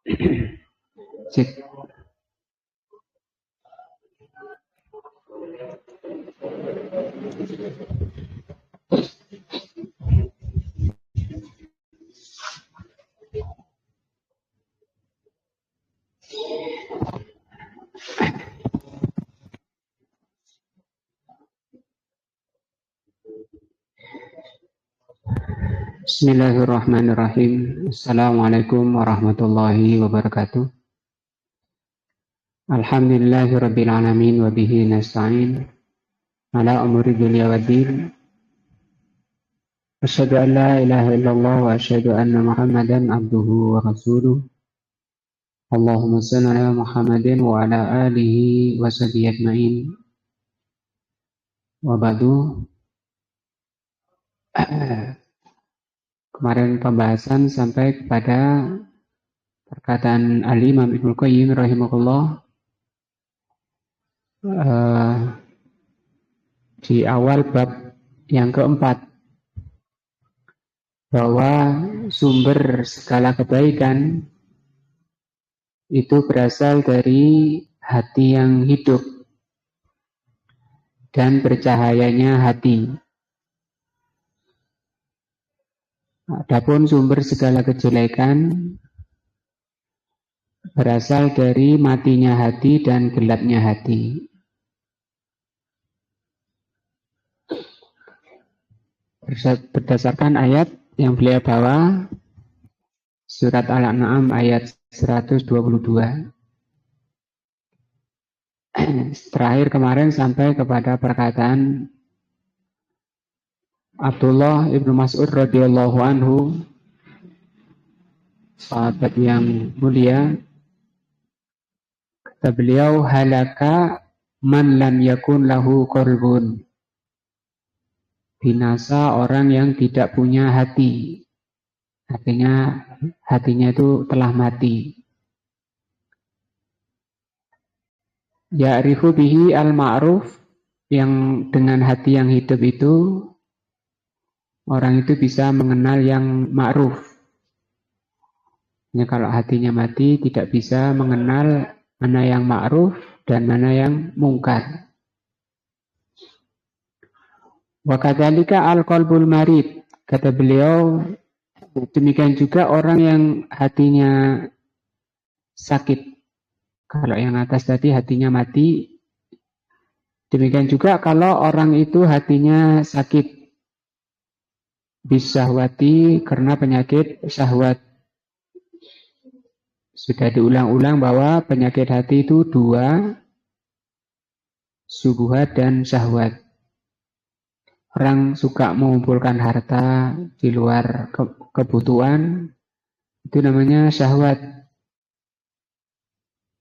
Cek. Bismillahirrahmanirrahim. Assalamualaikum warahmatullahi wabarakatuh. Alhamdulillahirabbil alamin wa bihi nasta'in ala umuri dunya waddin. Asyhadu an la ilaha illallah wa asyhadu anna Muhammadan abduhu wa rasuluh. Allahumma shalli ala Muhammadin wa ala alihi wa sahbihi ajmain. Wa ba'du. Kemarin pembahasan sampai kepada perkataan Al-Imam Ibnu Qayyim rahimahullah di awal bab yang keempat, bahwa sumber segala kebaikan itu berasal dari hati yang hidup dan bercahayanya hati. Adapun sumber segala kejelekan berasal dari matinya hati dan gelapnya hati. Berdasarkan ayat yang beliau bawa, surat Al-An'am ayat 122. Terakhir kemarin sampai kepada perkataan Abdullah ibnu Mas'ud radhiyallahu anhu, sahabat yang mulia. Kata beliau, halaka man lam yakun lahu qalbun. Binasa orang yang tidak punya hati. Artinya hatinya itu telah mati. Ya'rifu bihi al-ma'ruf, yang dengan hati yang hidup itu orang itu bisa mengenal yang ma'ruf. Ya, kalau hatinya mati tidak bisa mengenal mana yang ma'ruf dan mana yang mungkar. Wa kadzalika al-qalbul marid. Kata beliau, demikian juga orang yang hatinya sakit. Kalau yang atas tadi hatinya mati, demikian juga kalau orang itu hatinya sakit. Bisahwati, karena penyakit syahwat. Sudah diulang-ulang bahwa penyakit hati itu dua, subuhat dan syahwat. Orang suka mengumpulkan harta di luar kebutuhan, itu namanya syahwat.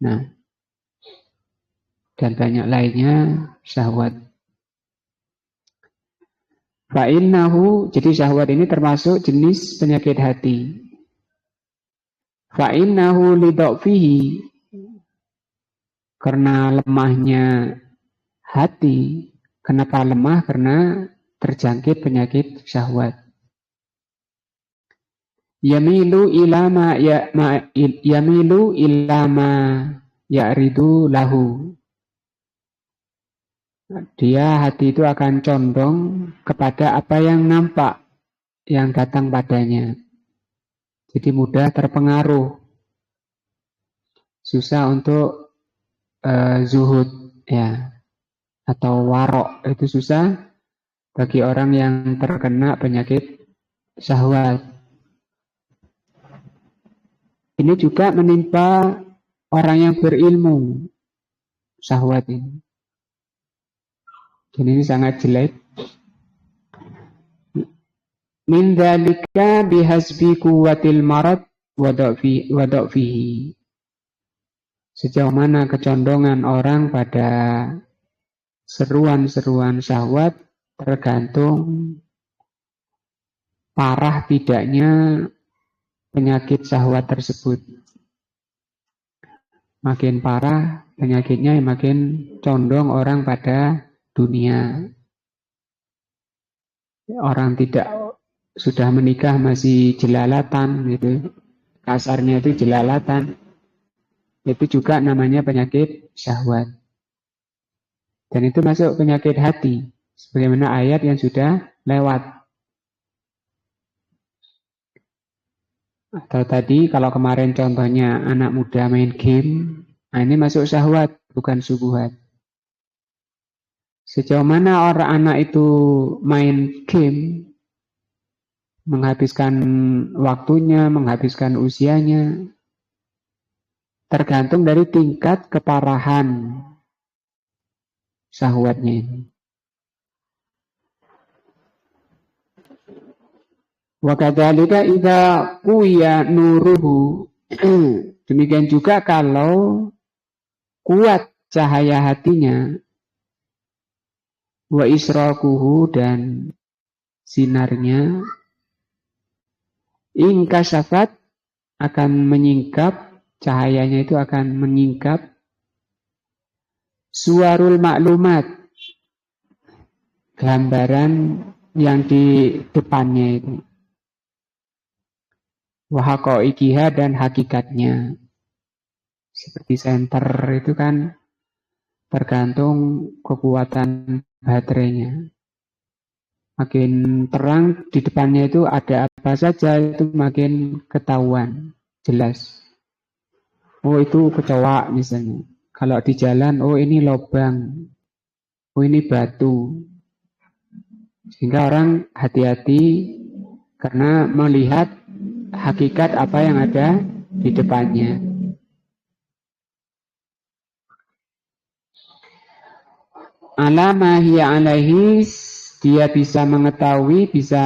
Nah, dan banyak lainnya syahwat. Fa'innahu, jadi syahwat ini termasuk jenis penyakit hati. Fa'innahu lidha'fihi, karena lemahnya hati. Kenapa lemah? Karena terjangkit penyakit syahwat. Yamilu ilama ya'ridu lahu. Dia hati itu akan condong kepada apa yang nampak, yang datang padanya. Jadi mudah terpengaruh. Susah untuk zuhud, ya, atau warok, itu susah bagi orang yang terkena penyakit syahwat. Ini juga menimpa orang yang berilmu, syahwat ini. Dan ini sangat jelek. Min dzalika bihasbi quwwatil marad wa dha'fihi. Sejauh mana kecondongan orang pada seruan-seruan syahwat tergantung parah tidaknya penyakit syahwat tersebut. Makin parah penyakitnya, makin condong orang pada dunia. Orang tidak sudah menikah masih jelalatan gitu, kasarnya itu jelalatan. Itu juga namanya penyakit syahwat. Dan itu masuk penyakit hati. Sebagaimana ayat yang sudah lewat. Atau tadi kalau kemarin contohnya anak muda main game. Nah ini masuk syahwat, bukan subuhat. Sejauh mana orang anak itu main game, menghabiskan waktunya, menghabiskan usianya, tergantung dari tingkat keparahan syahwatnya ini. Wa kadzalika idza quya nuruhu. Demikian juga kalau kuat cahaya hatinya, wa israquhu dan sinarnya, ingkasafat akan menyingkap, cahayanya itu akan menyingkap suarul maklumat, gambaran yang di depannya itu, wahaqaiqiha dan hakikatnya. Seperti senter itu kan tergantung kekuatan baterainya. Makin terang di depannya itu ada apa saja, itu makin ketahuan, jelas. Oh itu kecoa misalnya. Kalau di jalan, oh ini lubang, oh ini batu. Sehingga orang hati-hati karena melihat hakikat apa yang ada di depannya. Alama hiya alaihi, dia bisa mengetahui, bisa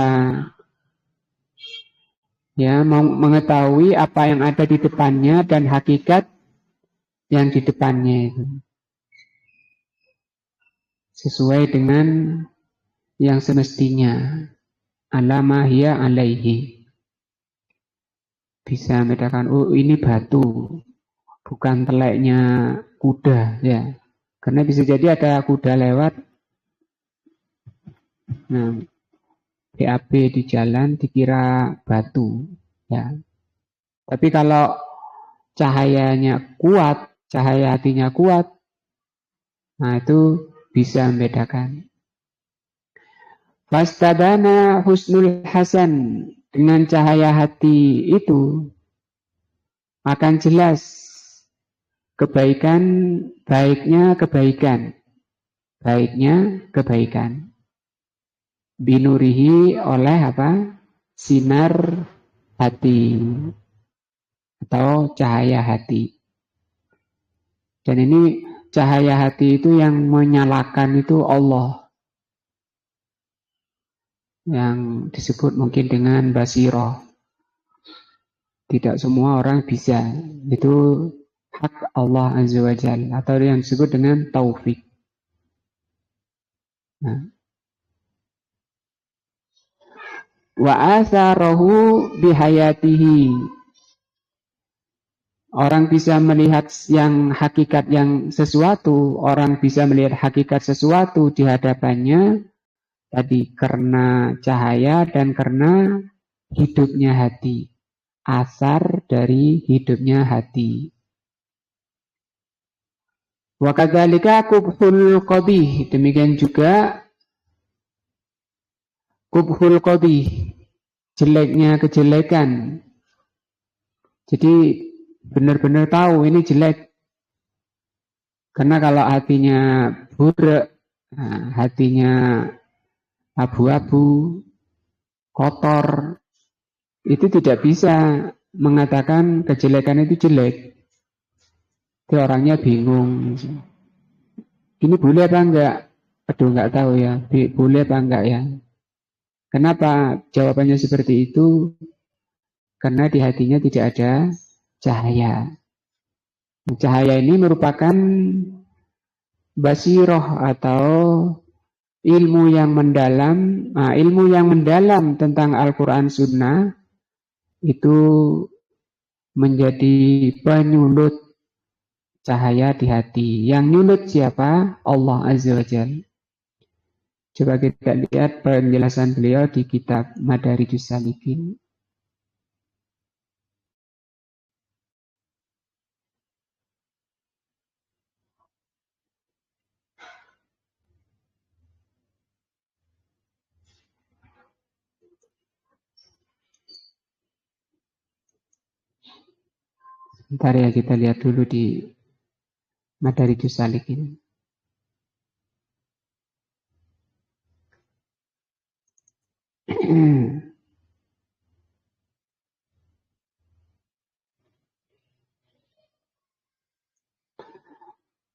mengetahui apa yang ada di depannya dan hakikat yang di depannya itu. Sesuai dengan yang semestinya. Alama hiya alaihi. Bisa membedakan, oh ini batu, bukan teleknya kuda, ya. Karena bisa jadi ada kuda lewat, nah, BAB di jalan dikira batu, ya. Tapi kalau cahayanya kuat, cahaya hatinya kuat, nah itu bisa membedakan. Fastabana husnul hasan, dengan cahaya hati itu akan jelas kebaikan, baiknya kebaikan, baiknya kebaikan. Binurihi oleh apa? Sinar hati atau cahaya hati. Dan ini cahaya hati itu yang menyalakan itu Allah, yang disebut mungkin dengan basiroh. Tidak semua orang bisa. Itu hak Allah Azza wa Jalla, atau yang disebut dengan taufik. Nah. Wa atharahu bihayatihi. Orang bisa melihat yang hakikat yang sesuatu, orang bisa melihat hakikat sesuatu di hadapannya tadi karena cahaya dan karena hidupnya hati. Asar dari hidupnya hati. Wa kadzalika qubhul qabih, demikian juga qubhul qabih, jeleknya kejelekan. Jadi benar-benar tahu ini jelek. Karena kalau hatinya buruk, nah, hatinya abu-abu, kotor, itu tidak bisa mengatakan kejelekan itu jelek. Itu orangnya bingung. Ini boleh apa enggak? Aduh enggak tahu ya, boleh apa enggak ya. Kenapa jawabannya seperti itu? Karena di hatinya tidak ada cahaya. Cahaya ini merupakan basiroh atau ilmu yang mendalam. Nah, ilmu yang mendalam tentang Al-Quran Sunnah itu menjadi penyulut cahaya di hati. Yang nyulut siapa? Allah Azza wa Jalla. Coba kita lihat penjelasan beliau di kitab Madarijus Salikin. Ntar ya kita lihat dulu di Madarijus Salikin.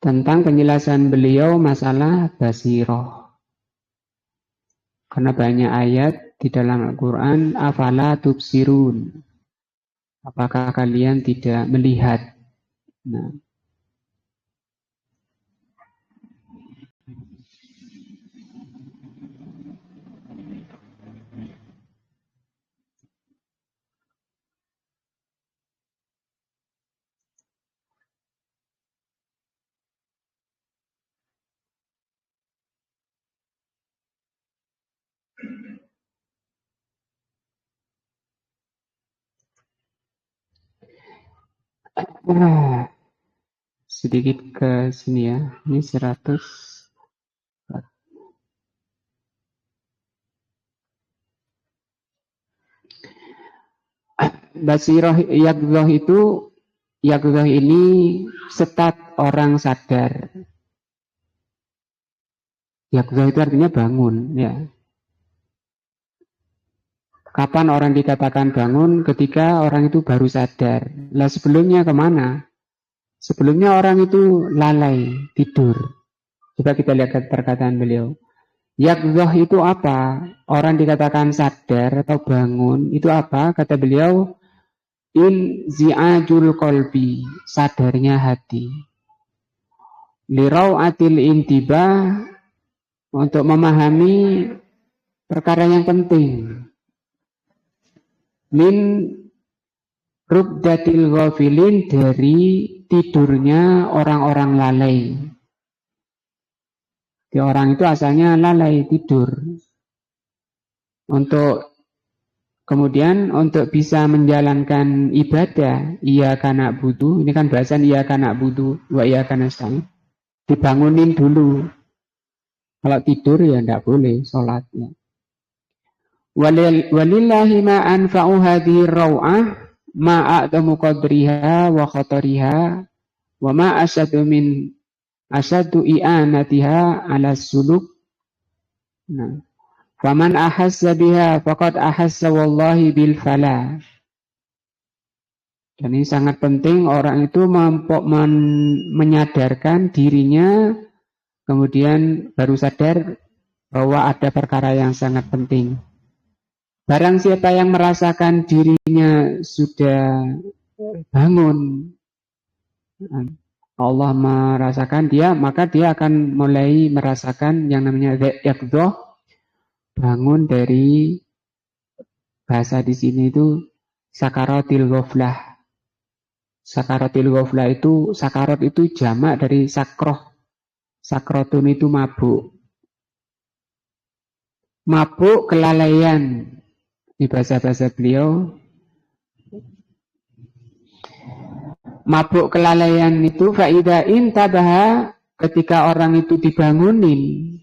Tentang penjelasan beliau masalah basiroh. Karena banyak ayat di dalam Al-Quran, afala tubsirun. Apakah kalian tidak melihat? Nah. Sedikit ke sini ya. Ini 100. Basiroh yakzoh itu, yakzoh ini setat orang sadar. Yakzoh itu artinya bangun, ya. Kapan orang dikatakan bangun? Ketika orang itu baru sadar. Lah sebelumnya kemana? Sebelumnya orang itu lalai, tidur. Coba kita lihat perkataan beliau. Yakzoh itu apa? Orang dikatakan sadar atau bangun, itu apa? Kata beliau, in zi'ajul kolbi, sadarnya hati. Lirau atil intibah, untuk memahami perkara yang penting. Min rubdatil ghafilin, dari tidurnya orang-orang lalai. Di orang itu asalnya lalai, tidur. Kemudian untuk bisa menjalankan ibadah, iyyaka na'budu, ini kan bahasan iyyaka na'budu wa iyyaka nasta'in, dibangunin dulu. Kalau tidur ya tidak boleh sholatnya. Walillahi ma anfa'u hadhihi raw'ah ma a'damu qadriha wa khatariha wa ma asyadu i'anatiha ala suluk. Nah, faman ahassa biha faqad ahassa wallahi bil fala. Dan ini sangat penting orang itu menyadarkan dirinya, kemudian baru sadar bahwa ada perkara yang sangat penting. Barang siapa yang merasakan dirinya sudah bangun, Allah merasakan dia, maka dia akan mulai merasakan yang namanya yakdoh, bangun dari, bahasa di sini itu sakaratil ghaflah. Sakaratil ghaflah itu, sakarat itu jamak dari sakroh. Sakrotun itu mabuk. Mabuk, kelalaian. Di bahasa-bahasa beliau, mabuk kelalaian itu faida intabaha, ketika orang itu dibangunin.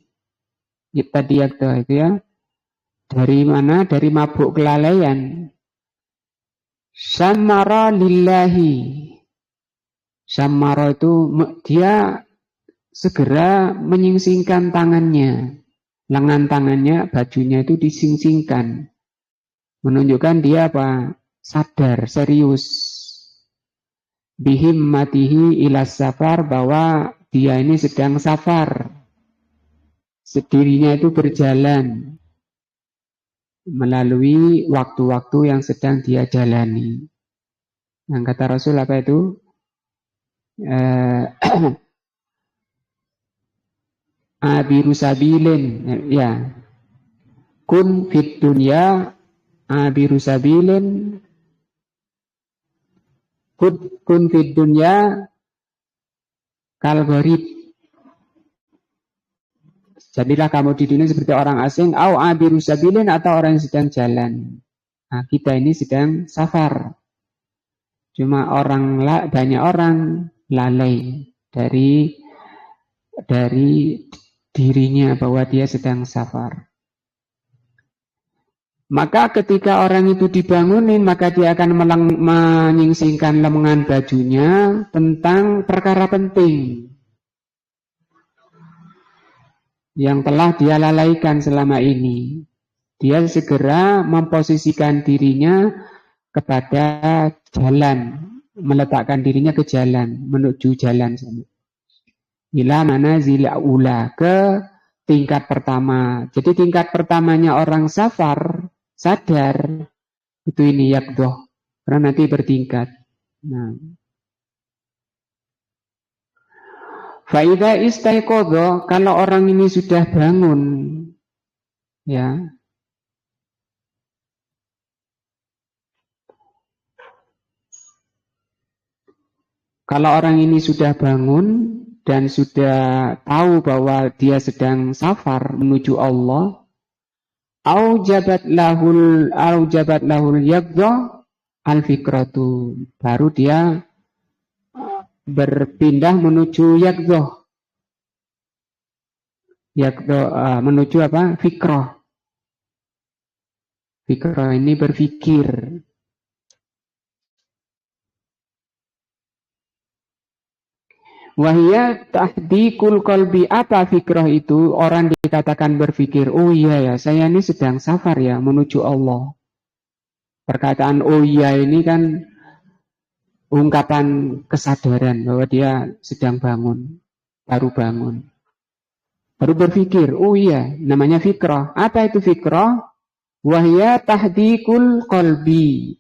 Tadi itu ya. Dari mana? Dari mabuk kelalaian. Sammara lillahi. Sammara itu dia segera menyingsingkan tangannya. Lengan tangannya, bajunya itu disingsingkan. Menunjukkan dia apa? Sadar, serius. Bihimmatihi ilas safar, bahwa dia ini sedang safar. Dirinya itu berjalan melalui waktu-waktu yang sedang dia jalani. Yang kata Rasul apa itu? Abiru sabilin, ya. Kun fit dunya abiru sabilin, kun fid dunya kal gharib. Jadilah kamu di dunia seperti orang asing, au abiru sabilin, atau orang yang sedang jalan. Nah, kita ini sedang safar. Cuma banyak orang lalai dari dirinya bahwa dia sedang safar. Maka ketika orang itu dibangunin, maka dia akan menyingsingkan lengan bajunya tentang perkara penting yang telah dia lalaikan selama ini. Dia segera memposisikan dirinya kepada jalan, meletakkan dirinya ke jalan, menuju jalan sana. Ila manazil ula, ke tingkat pertama. Jadi tingkat pertamanya orang safar sadar itu ini yakdoh, karena nanti bertingkat. Nah, faida istaiqodho, kalau orang ini sudah bangun, ya, kalau orang ini sudah bangun dan sudah tahu bahwa dia sedang safar menuju Allah, aujabat lahul yakdoh al-fikratu, baru dia berpindah menuju yakdoh. Menuju apa? Fikroh. Fikroh ini berpikir. Wahia tahdikul qalbi, apa fikroh itu? Orang dikatakan berpikir, oh iya ya, saya ini sedang safar ya, menuju Allah. Perkataan oh iya ini kan ungkapan kesadaran bahwa dia sedang bangun, baru bangun. Baru berpikir, oh iya, namanya fikroh. Apa itu fikroh? Wahia tahdikul qalbi.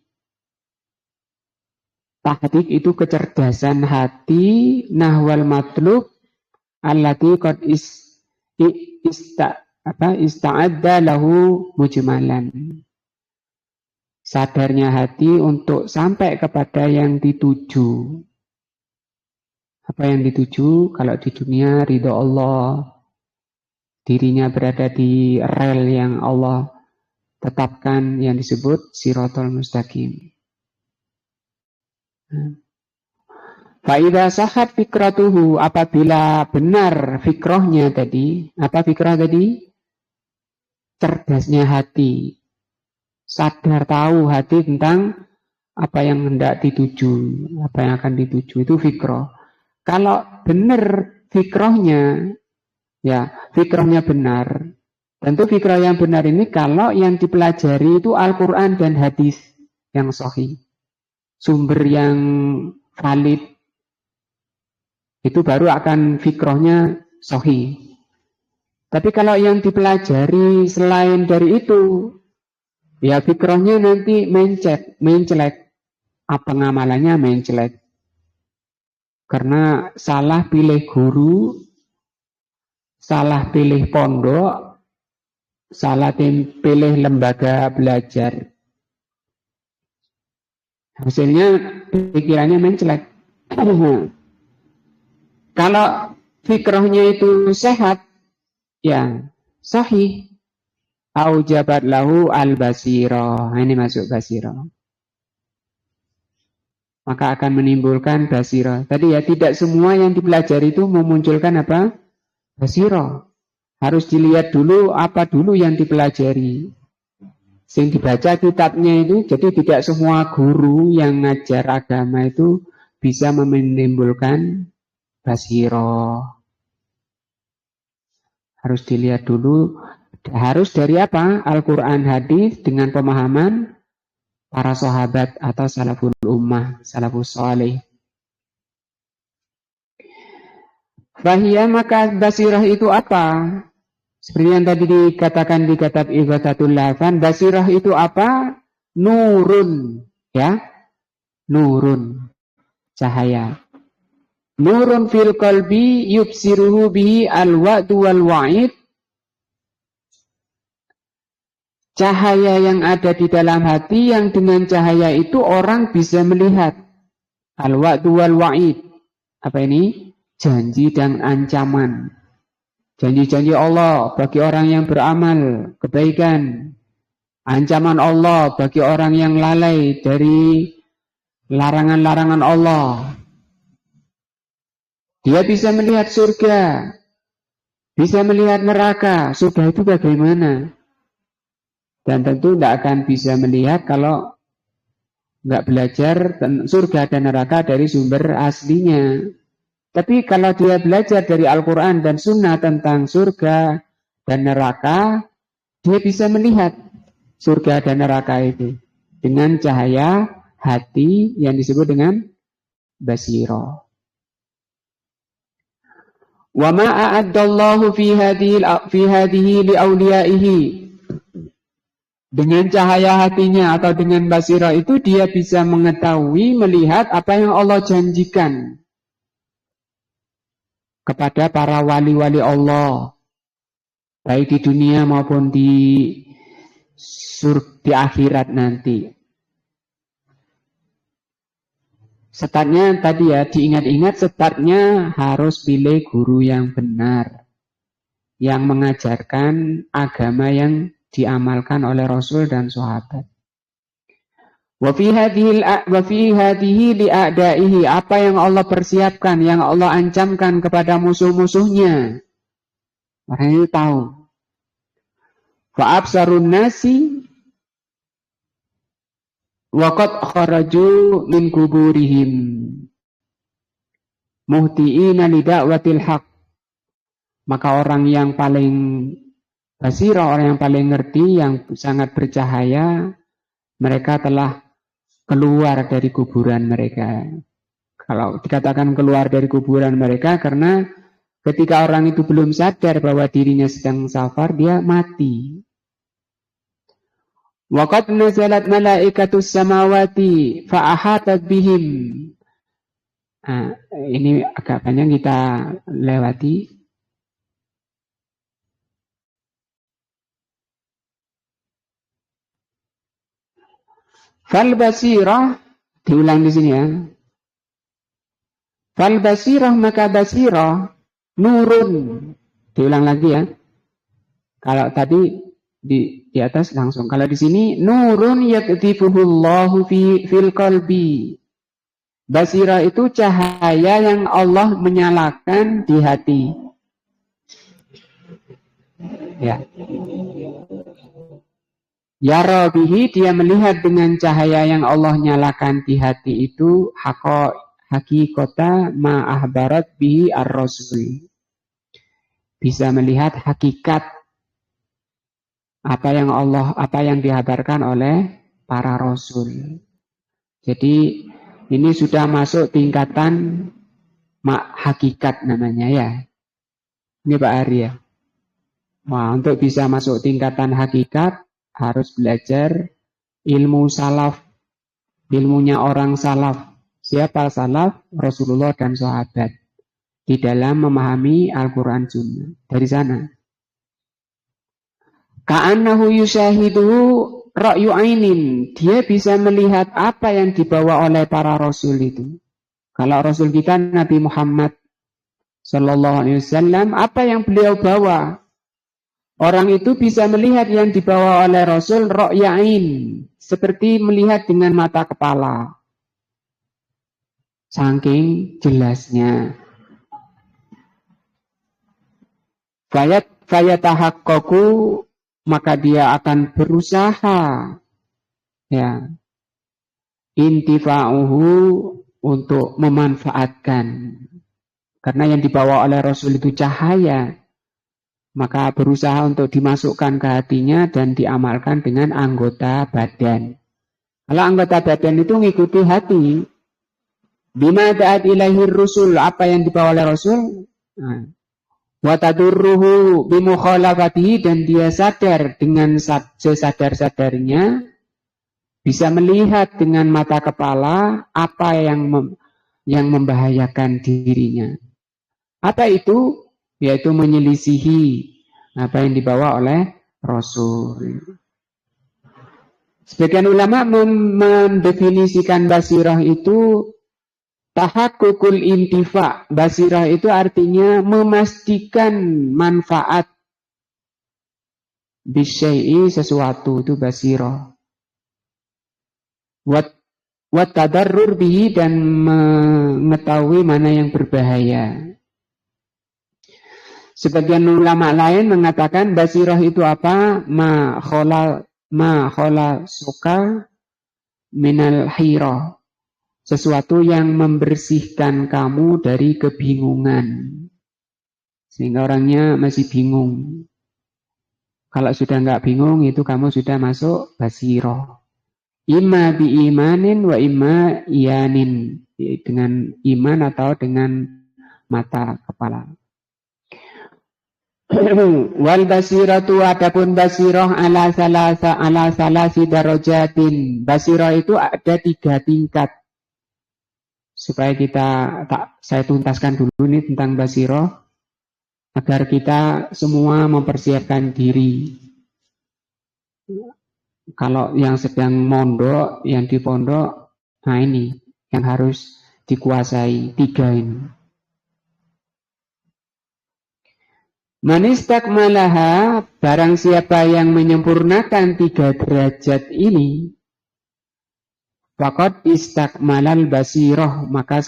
Tahdik itu kecerdasan hati, nahwal matlub allati qad ista'adda lahu mujmalan. Sadarnya hati untuk sampai kepada yang dituju. Apa yang dituju? Kalau di dunia ridho Allah, dirinya berada di rel yang Allah tetapkan yang disebut siratal mustaqim. Fa'idha sahat fikratuhu, apabila benar fikrohnya tadi, apa fikrah tadi? Cerdasnya hati, sadar tahu hati tentang apa yang hendak dituju, apa yang akan dituju, itu fikroh. Kalau benar fikrohnya, ya fikrohnya benar, tentu fikroh yang benar ini kalau yang dipelajari itu Al-Quran dan hadis yang sahih, sumber yang valid, itu baru akan fikrohnya sahih. Tapi kalau yang dipelajari selain dari itu, ya fikrohnya nanti mencelek, apa ngamalannya mencelek. Karena salah pilih guru, salah pilih pondok, salah pilih lembaga belajar. Hasilnya pikirannya mencelek. Kalau fikrohnya itu sehat, ya sahih. Aujabat lahu al-basirah. Ini masuk basirah. Maka akan menimbulkan basirah. Tadi ya, tidak semua yang dipelajari itu memunculkan apa? Basirah. Harus dilihat dulu apa dulu yang dipelajari. Sing dibaca kitabnya itu, jadi tidak semua guru yang ngajar agama itu bisa menimbulkan basirah. Harus dilihat dulu, harus dari apa? Al-Quran hadis dengan pemahaman para sahabat atau salaful ummah, salafus salih. Fahiyah, maka basirah itu apa? Seperti yang tadi dikatakan di kitab Ighathatul Lahfan, basirah itu apa? Nurun, ya, nurun, cahaya. Nurun fil qalbi yubsiruhu bihi al-wa'du wal wa'id. Cahaya yang ada di dalam hati yang dengan cahaya itu orang bisa melihat al-wa'du wal wa'id. Apa ini? Janji dan ancaman. Janji-janji Allah bagi orang yang beramal kebaikan. Ancaman Allah bagi orang yang lalai dari larangan-larangan Allah. Dia bisa melihat surga, bisa melihat neraka. Surga itu bagaimana? Dan tentu tidak akan bisa melihat kalau nggak belajar surga dan neraka dari sumber aslinya. Tapi kalau dia belajar dari Al-Quran dan Sunnah tentang surga dan neraka, dia bisa melihat surga dan neraka itu dengan cahaya hati yang disebut dengan basiro. Wa ma a'addallahu fi hadhihi li awliyaihi. Dengan cahaya hatinya atau dengan basiro itu dia bisa mengetahui, melihat apa yang Allah janjikan kepada para wali-wali Allah, baik di dunia maupun di akhirat nanti. Startnya tadi ya, diingat-ingat startnya harus pilih guru yang benar, yang mengajarkan agama yang diamalkan oleh Rasul dan sahabat. Wa fi hadhihi li'a'daihi, apa yang Allah persiapkan, yang Allah ancamkan kepada musuh-musuhnya. Orang itu tahu. Fa absarun nasi wa qad kharaju min kuburihim muhtiina li da'watil haq. Maka orang yang paling basira, orang yang paling ngerti, yang sangat bercahaya, mereka telah keluar dari kuburan mereka. Kalau dikatakan keluar dari kuburan mereka, karena ketika orang itu belum sadar bahwa dirinya sedang safar, dia mati. Waqad nazalat malaikatus samawati fa'ahatat bihim. Nah, ini agak panjang kita lewati. Fal basirah, diulang di sini ya. Fal basirah, maka basirah nurun. Diulang lagi ya. Kalau tadi di atas langsung. Kalau di sini nurun yaktifuhullahu fil qalbi. Basirah itu cahaya yang Allah menyalakan di hati. Ya. Ya Rabbihi, dia melihat dengan cahaya yang Allah nyalakan di hati itu hakikota ma'ahbarat bihi ar-rasul. Bisa melihat hakikat apa yang dihabarkan oleh para rasul. Jadi ini sudah masuk tingkatan hakikat namanya ya. Ini Pak Arya. Wah, untuk bisa masuk tingkatan hakikat harus belajar ilmu salaf, ilmunya orang salaf. Siapa salaf? Rasulullah dan sahabat. Di dalam memahami Al-Quran Sunnah. Dari sana. Ka'annahu yushahiduhu ra'yu ainin. Dia bisa melihat apa yang dibawa oleh para Rasul itu. Kalau Rasul kita Nabi Muhammad Sallallahu Alaihi Wasallam, apa yang beliau bawa? Orang itu bisa melihat yang dibawa oleh Rasul ra'yain, seperti melihat dengan mata kepala. Saking jelasnya. Fayatahaqqaqu, maka dia akan berusaha ya intifa'uhu, untuk memanfaatkan. Karena yang dibawa oleh Rasul itu cahaya, maka berusaha untuk dimasukkan ke hatinya dan diamalkan dengan anggota badan. Kalau anggota badan itu ngikuti hati, bima da'at ilahir rusul, apa yang dibawa oleh Rasul, wa tadurruhu bimukhalafatihi, dan dia sadar dengan sesadar-sadarnya, bisa melihat dengan mata kepala apa yang membahayakan dirinya. Apa itu? Yaitu menyelisihi apa yang dibawa oleh Rasul. Sebagian ulama mendefinisikan basirah itu tahakkukul intifa. Basirah itu artinya memastikan manfaat bisyai'i, sesuatu itu basirah. Wat tadarrur bihi, dan mengetahui mana yang berbahaya. Sebagian ulama lain mengatakan basirah itu apa? ma khalasuka minal hira, sesuatu yang membersihkan kamu dari kebingungan. Sehingga orangnya masih bingung. Kalau sudah nggak bingung, itu kamu sudah masuk basiro. Imma bi imanin wa imma iyanin. Dengan iman atau dengan mata kepala. Wal basiratu, adapun basiroh ala salasi darajatin. Basiroh itu ada 3 tingkat. Supaya saya tuntaskan dulu nih tentang basiroh. Agar kita semua mempersiapkan diri. Kalau yang sedang mondok, yang di pondok, nah ini yang harus dikuasai 3 ini. Manistakmalaha, barang siapa yang menyempurnakan 3 derajat ini, faqad istakmalal basiroh, maka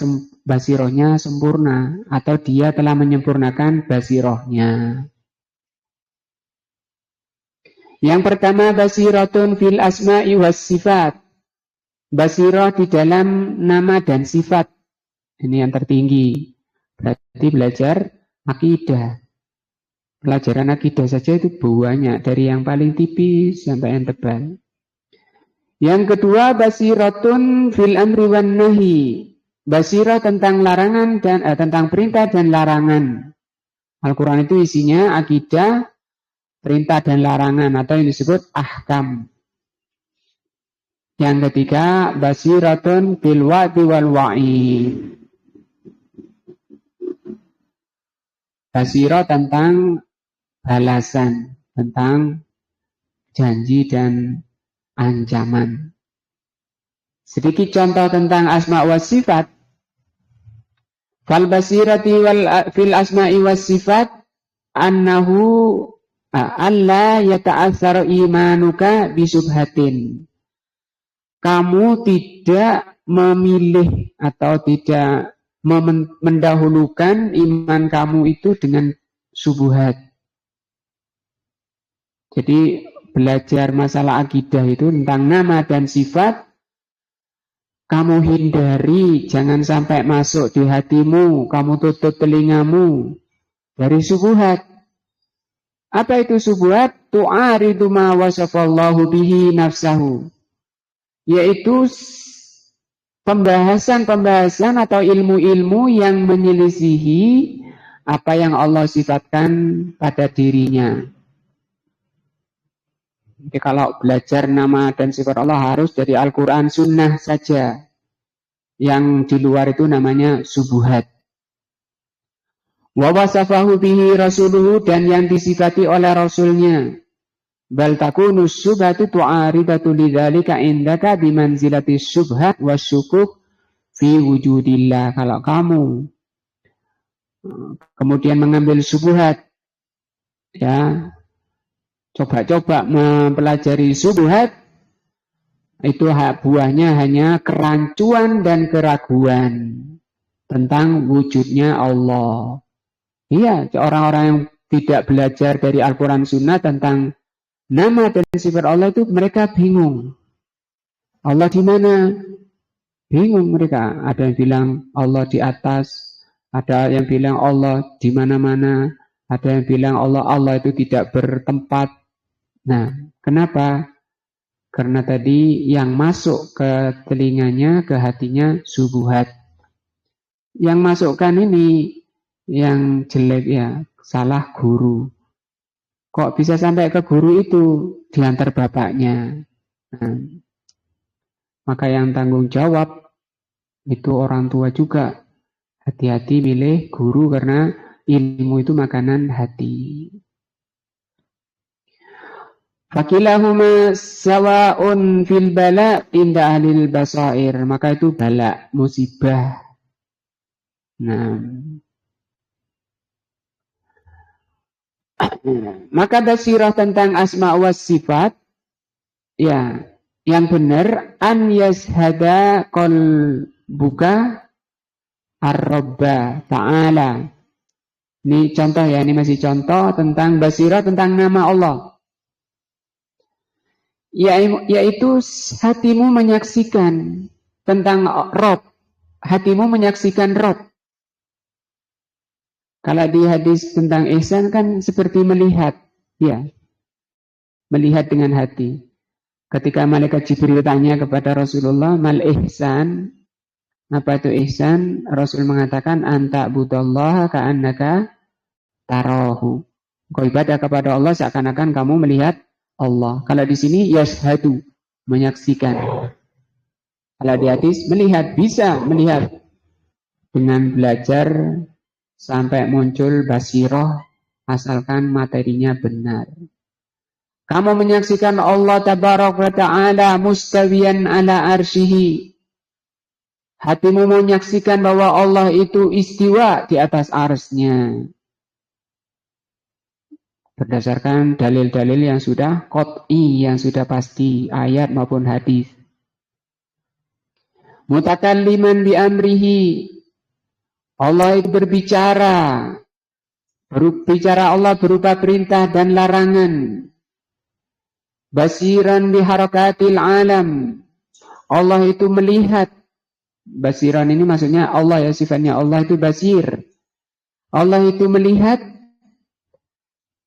basirohnya sempurna, atau dia telah menyempurnakan basirohnya. Yang pertama, basiratun fil asma'i was sifat. Basiroh di dalam nama dan sifat. Ini yang tertinggi. Berarti belajar akidah. Pelajaran akidah saja itu banyak, dari yang paling tipis sampai yang tebal. Yang kedua, basiratun fil amri wan nahi. Basirah tentang larangan dan tentang perintah dan larangan. Al-Quran itu isinya akidah, perintah dan larangan, atau yang disebut ahkam. Yang ketiga, basiratun bil wa'di wal wa'id. Basirah tentang balasan, tentang janji dan ancaman. Sedikit contoh tentang asma wa sifat. Fal basirati fil asma'i was sifat annahu alla yata'assar imanuka bisubhatin. Kamu tidak memilih atau tidak mendahulukan iman kamu itu dengan subuhat. Jadi belajar masalah akidah itu tentang nama dan sifat, kamu hindari, jangan sampai masuk di hatimu, kamu tutup telingamu dari subuhat. Apa itu subuhat? Tu'aridu ma wasafallahu bihi nafsahu. Yaitu pembahasan atau ilmu-ilmu yang menyelisihi apa yang Allah sifatkan pada dirinya. Jadi kalau belajar nama dan sifat Allah harus dari Al-Quran Sunnah saja. Yang di luar itu namanya subuhat. Wa wasafahu bihi rasuluhu, dan yang disifati oleh Rasulnya. Bal takunu syubhatu tu'aridatu lidzalika indaka bimanzilati syubhat wasyukuk fi wujudillah. Kalau kamu kemudian mengambil syubhat, ya, coba-coba mempelajari syubhat, itu buahnya hanya kerancuan dan keraguan tentang wujudnya Allah. Iya, orang-orang yang tidak belajar dari Al-Quran Sunnah tentang nama dan sifat Allah itu mereka bingung. Allah di mana? Bingung mereka. Ada yang bilang Allah di atas, ada yang bilang Allah di mana-mana, ada yang bilang Allah itu tidak bertempat. Nah, kenapa? Karena tadi yang masuk ke telinganya, ke hatinya subuhat. Yang masukkan ini yang jelek ya, salah guru. Kok bisa sampai ke guru itu? Diantar bapaknya. Nah, maka yang tanggung jawab itu orang tua juga. Hati-hati milih guru karena ilmu itu makanan hati. Fakilahuma sawa'un fil bala inda ahlil basair. Maka itu bala, musibah. Nah, maka basirah tentang asma wa sifat, ya, yang benar an yashhada qalbuka ar-rabba ta'ala. Ini contoh ya, ini masih contoh tentang basirah tentang nama Allah. yaitu hatimu menyaksikan tentang Rob. Hatimu menyaksikan Rob. Kalau di hadis tentang ihsan kan seperti melihat, ya, melihat dengan hati. Ketika malaikat Jibril tanya kepada Rasulullah, mal ihsan, apa itu ihsan? Rasul mengatakan, anta budallaha ka'annaka tarahu. Kau ibadah kepada Allah seakan-akan kamu melihat Allah. Kalau di sini yashhadu, menyaksikan. Kalau di hadis melihat, bisa melihat dengan belajar sampai muncul basiroh, asalkan materinya benar. Kamu menyaksikan Allah tabaraka wa ta'ala mustawiyan ala arsyihi. Hatimu menyaksikan bahwa Allah itu istiwa di atas arsy-Nya. Berdasarkan dalil-dalil yang sudah qat'i, yang sudah pasti, ayat maupun hadis. Mutakalliman bi amrihi. Allah itu berbicara. Berbicara Allah berupa perintah dan larangan. Basiran bi harakatil alam. Allah itu melihat. Basiran ini maksudnya Allah, ya, sifatnya Allah itu basir. Allah itu melihat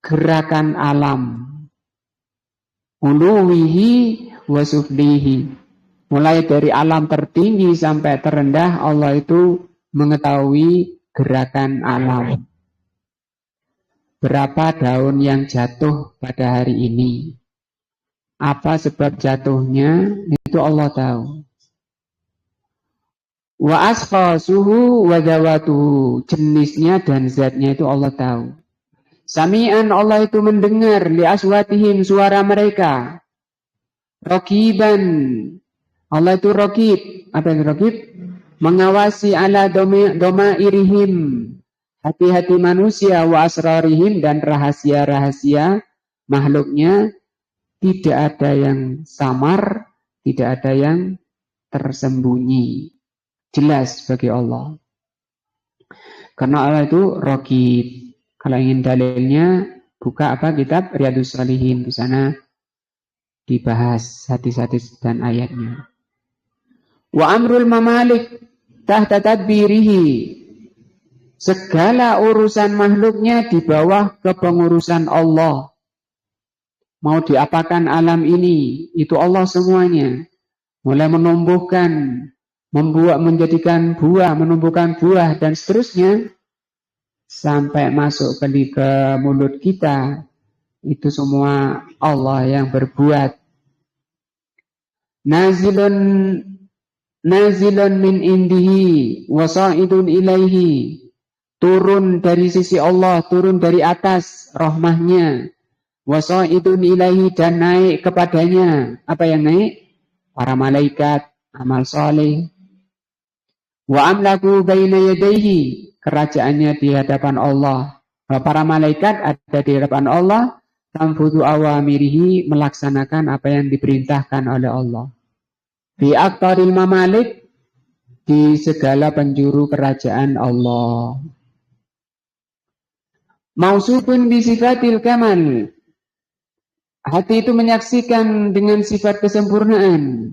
gerakan alam. Uluwihi wa suflihi. Mulai dari alam tertinggi sampai terendah, Allah itu mengetahui gerakan alam. Berapa daun yang jatuh pada hari ini? Apa sebab jatuhnya? Itu Allah tahu. Wa asfasuhu wa zawatuhu. Jenisnya dan zatnya itu Allah tahu. Sami'an, Allah itu mendengar, li aswatihim, suara mereka. Raqiban, Allah itu raqib. Apa yang raqib? Mengawasi ala domairihim, hati-hati manusia, wa asrarihim, dan rahasia-rahasia makhluknya. Tidak ada yang samar, tidak ada yang tersembunyi. Jelas bagi Allah. Karena Allah itu raqib. Kalau ingin dalilnya, buka kitab Riyadhus Shalihin. Di sana dibahas hadis-hadis dan ayatnya. Wa amrul mamalik tahta tadbirihi. Segala urusan makhluknya di bawah kepengurusan Allah. Mau diapakan alam ini, itu Allah semuanya. Mulai menumbuhkan, menjadikan buah, menumbuhkan buah, dan seterusnya. Sampai masuk ke mulut kita, itu semua Allah yang berbuat. Nazilun min indihi wasa'idun ilaihi. Turun dari sisi Allah, turun dari atas rahmahnya. Wasa'idun ilaihi, dan naik kepadanya. Apa yang naik? Para malaikat, amal saleh. Wa amlaku baina yadayhi. Kerajaannya di hadapan Allah. Para malaikat ada di hadapan Allah. Tanfudhu awamirihi, melaksanakan apa yang diperintahkan oleh Allah. Fi aqtaril mamalik, di segala penjuru kerajaan Allah. Mausufun bi sifatil kamal. Hati itu menyaksikan dengan sifat kesempurnaan.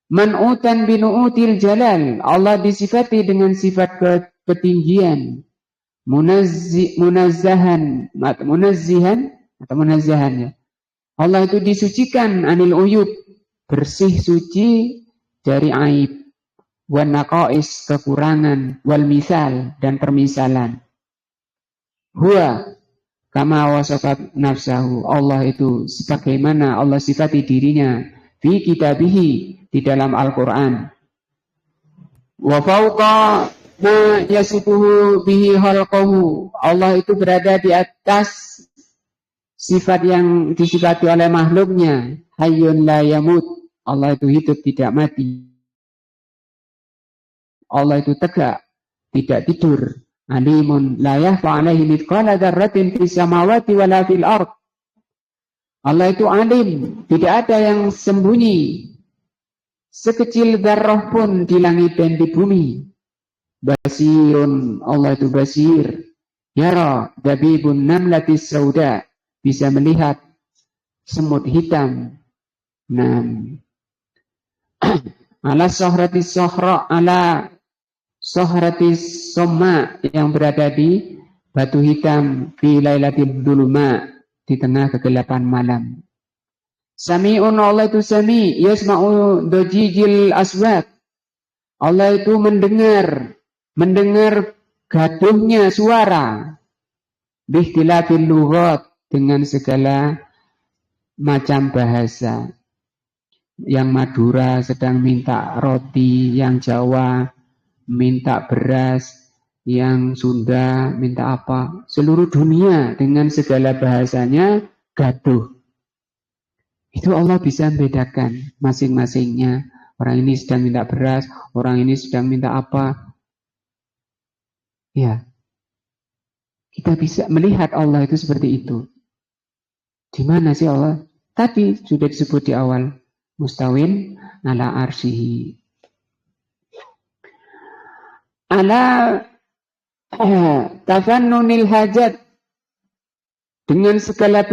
Man'utan binu'util jalal. Allah disifati dengan sifat ketinggian. Munazzahan atau munazzahan, ya. Allah itu disucikan anil uyub, bersih suci dari aib, wan naqais, kekurangan, wal misal, dan permisalan. Huwa kama wasafat nafsahu. Allah itu sebagaimana Allah sifati dirinya fi kitabihi, di dalam Al-Quran. Wa fauqa ma yasifuhu bihi khalqahu. Allah itu berada di atas sifat yang disifati oleh makhluknya. Hayyun la yamut. Allah itu hidup, tidak mati. Allah itu tegak, tidak tidur. Alimun la yahfa alaihi mithqala dzarratin fis samawati wala fil ard. Allah itu alim, tidak ada yang sembunyi. Sekecil dzarrah pun di langit dan di bumi. Basirun, Allah itu basir. Yara dabibun namlatis sauda, bisa melihat semut hitam Nah, ala sohratis sohra ala sohratis soma yang berada di batu hitam fi lailatil dulma di tengah kegelapan malam. Sami'un, Allah itu sami, yasma'u dojijil aswat. Allah itu mendengar gaduhnya suara. Bihtilafil lughat, dengan segala macam bahasa. Yang Madura sedang minta roti, yang Jawa minta beras, yang Sunda minta apa. Seluruh dunia dengan segala bahasanya gaduh. Itu Allah bisa membedakan masing-masingnya. Orang ini sedang minta beras, orang ini sedang minta apa. Ya, kita bisa melihat Allah itu seperti itu. Di mana sih Allah? Tadi sudah disebut di awal. Mustawin ala arsyihi. Ala tafannunil hajat. Dengan segala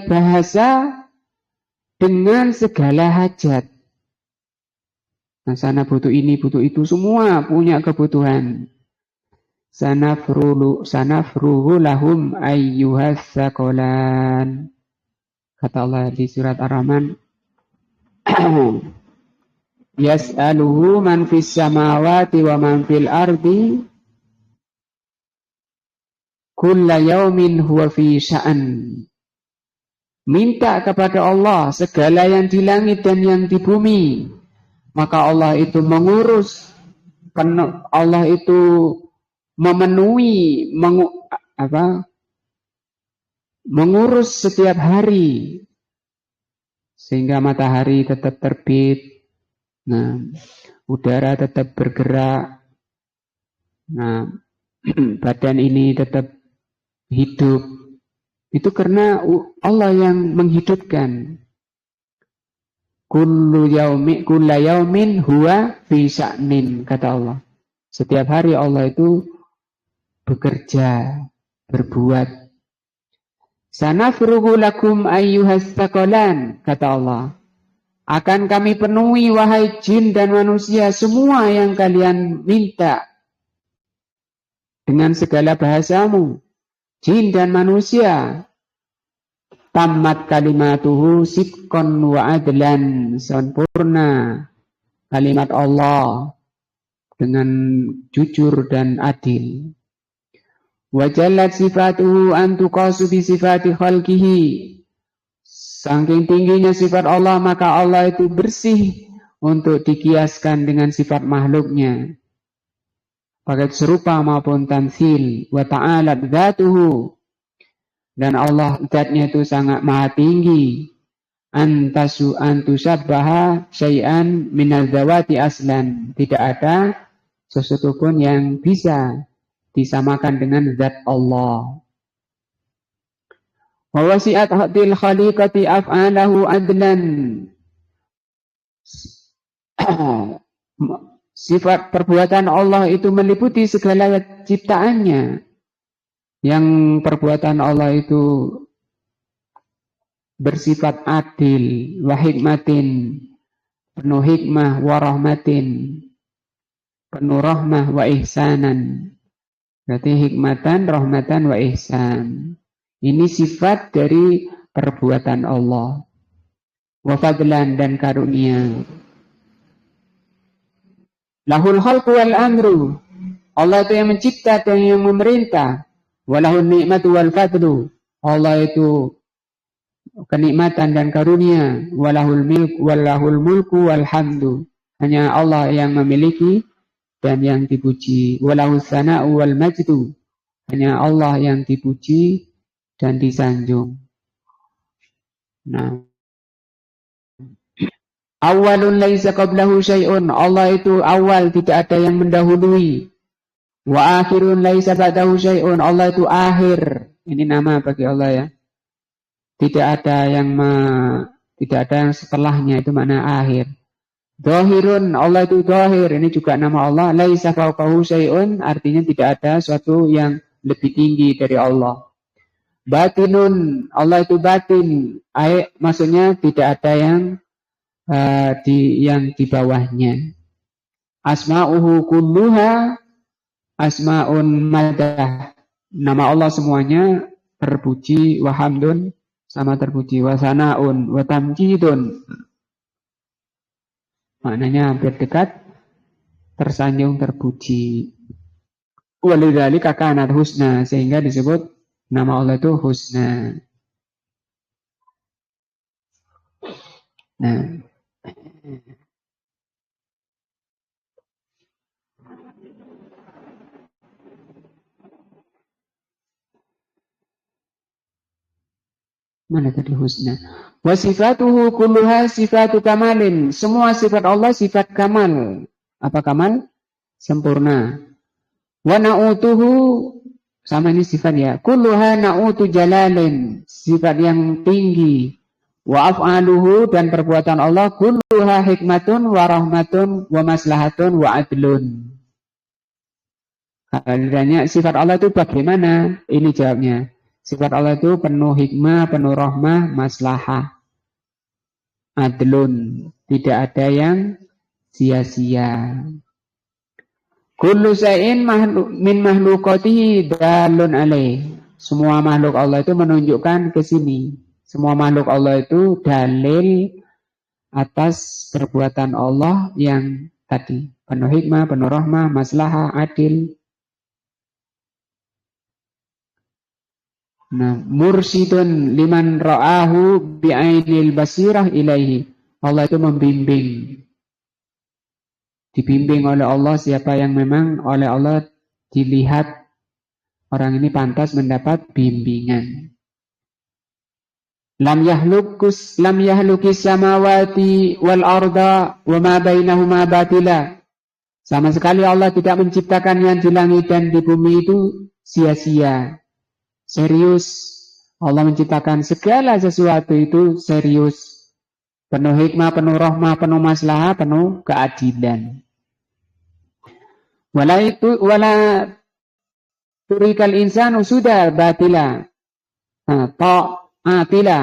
bahasa, dengan segala hajat. Nah, sana butuh ini, butuh itu, semua punya kebutuhan. Sanafruhu lahum ayyuhas saqalan. Kata Allah di surat Ar-Rahman, yas'aluhu man fis samawati wa man fil ardi kulla yaumin huwa fi sya'an. Minta kepada Allah segala yang di langit dan yang di bumi. Maka Allah itu mengurus, Allah itu memenuhi, mengurus setiap hari. Sehingga matahari tetap terbit. Nah, udara tetap bergerak. Nah, badan ini tetap hidup. Itu karena Allah yang menghidupkan. Kulla yaumin huwa fi sya'nin, kata Allah. Setiap hari Allah itu bekerja, berbuat. Sanafrugu lakum ayyuhas saqalan, kata Allah. Akan kami penuhi wahai jin dan manusia semua yang kalian minta. Dengan segala bahasamu. Jin dan manusia. Tamat kalimatuhu sidqan wa adlan. Sempurna kalimat Allah dengan jujur dan adil. Wa jallat sifatuhu an tuqasu bi sifati khalqihi. Saking tingginya sifat Allah, maka Allah itu bersih untuk dikiaskan dengan sifat makhluknya. Baik serupa maupun tamtsil. Wa ta'ala dzatuhu, dan Allah zatnya itu sangat maha tinggi. Antusabbaha syai'an minaz zawati aslan. Tidak ada sesuatu pun yang bisa disamakan dengan zat Allah. Wa wasi'at hadil khaliqati af'alahu adlan. Sifat perbuatan Allah itu meliputi segala ciptaannya. Yang perbuatan Allah itu bersifat adil, wa hikmatin, penuh hikmah, wa rahmatin, penuh rahmah, wa ihsanan. Berarti hikmatan, rahmatan, wa ihsan. Ini sifat dari perbuatan Allah. Wa fadlan, dan karunia. Lahul khalqu wal amru. Allah itu yang mencipta dan yang memerintah. Walahul ni'matu wal fadlu. Allah itu kenikmatan dan karunia. Walahul mulku wal hamdu. Hanya Allah yang memiliki dan yang dipuji. Walahul sana'u wal majdu. Hanya Allah yang dipuji dan disanjung. Nah, awalun laisa qablahu syai'un. Allah itu awal, tidak ada yang mendahului. Wa akhirun laisa ba'dahu syai'un. Allah itu akhir. Ini nama bagi Allah ya. Tidak ada yang setelahnya, itu makna akhir. Zahirun, Allah itu zahir. Ini juga nama Allah. Laisa fawqahu syai'un, artinya tidak ada suatu yang lebih tinggi dari Allah. Batinun, Allah itu batin. Maksudnya tidak ada yang yang di bawahnya. Asma'uhu kulluha asma'un madah. Nama Allah semuanya terpuji, wa hamdun sama terpuji, wa sana'un, wa tamjidun. Maknanya hampir dekat, tersanjung, terpuji. Walidzalika kanat husna, sehingga disebut nama Allah itu husna. Nah, mana tadi husna? Wa sifatuhu kulluha sifatu kamalin. Semua sifat Allah sifat kamal. Apa kamal? Sempurna. Wa na'utuhu, sama ini sifat ya. Kulluha na'utu jalalin. Sifat yang tinggi. Wa af'aluhu, dan perbuatan Allah kulluha hikmatun wa rahmatun wa maslahatun wa adlun. Kalau ditanya sifat Allah itu bagaimana? Ini jawabnya. Sifat Allah itu penuh hikmah, penuh rahmah, maslahah. Adlun. Tidak ada yang sia-sia. Kullu sa'in min mahlukatihi dalun alaih. Semua makhluk Allah itu menunjukkan ke sini. Semua makhluk Allah itu dalil atas perbuatan Allah yang tadi. Penuh hikmah, penuh rahmah, maslahah, adil. Nah, mursidun liman ra'ahu bi'ainil basirah ilaihi. Allah itu membimbing. Dibimbing oleh Allah siapa yang memang oleh Allah dilihat orang ini pantas mendapat bimbingan. Lam yahlukis samawati wal arda wa ma bainahuma batila. Sama sekali Allah tidak menciptakan yang di langit dan di bumi itu sia-sia. Serius. Allah menciptakan segala sesuatu itu serius. Penuh hikmah, penuh rahmah, penuh maslahah, penuh keadilan. Wala turikal insanu sudah batila. Ta'atila.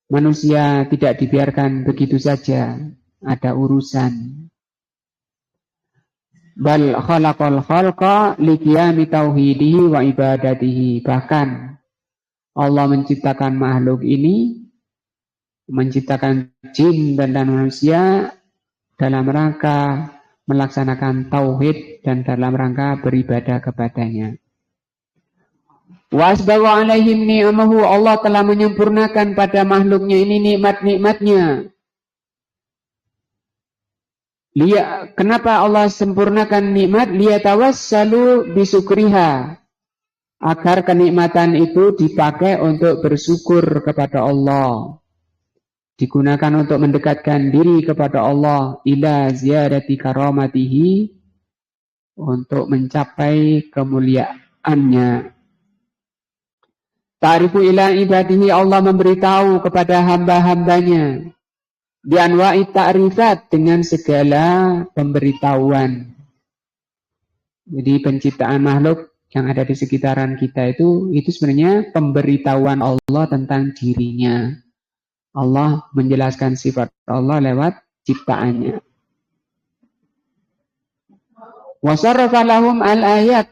Manusia tidak dibiarkan begitu saja. Ada urusan. Bal khalaqal khalqa liqiyami tauhidihi wa ibadatihi. Bahkan Allah menciptakan makhluk ini, menciptakan jin dan manusia dalam rangka melaksanakan tauhid dan dalam rangka beribadah kepadanya. Wa asbagha alaihim ni'amahu. Allah telah menyempurnakan pada makhluknya ini nikmat-nikmatnya. Kenapa Allah sempurnakan nikmat? Liyatawassalu bisukriha. Agar kenikmatan itu dipakai untuk bersyukur kepada Allah. Digunakan untuk mendekatkan diri kepada Allah. Ila ziyadati karamatihi. Untuk mencapai kemuliaannya. Ta'rifu ila ibadihi. Allah memberitahu kepada hamba-hambanya. Bi'anwa'i ta'rifat, dengan segala pemberitahuan. Jadi penciptaan makhluk yang ada di sekitaran kita itu sebenarnya pemberitahuan Allah tentang dirinya. Allah menjelaskan sifat Allah lewat ciptaannya. Wasarrafa lahum al-ayat.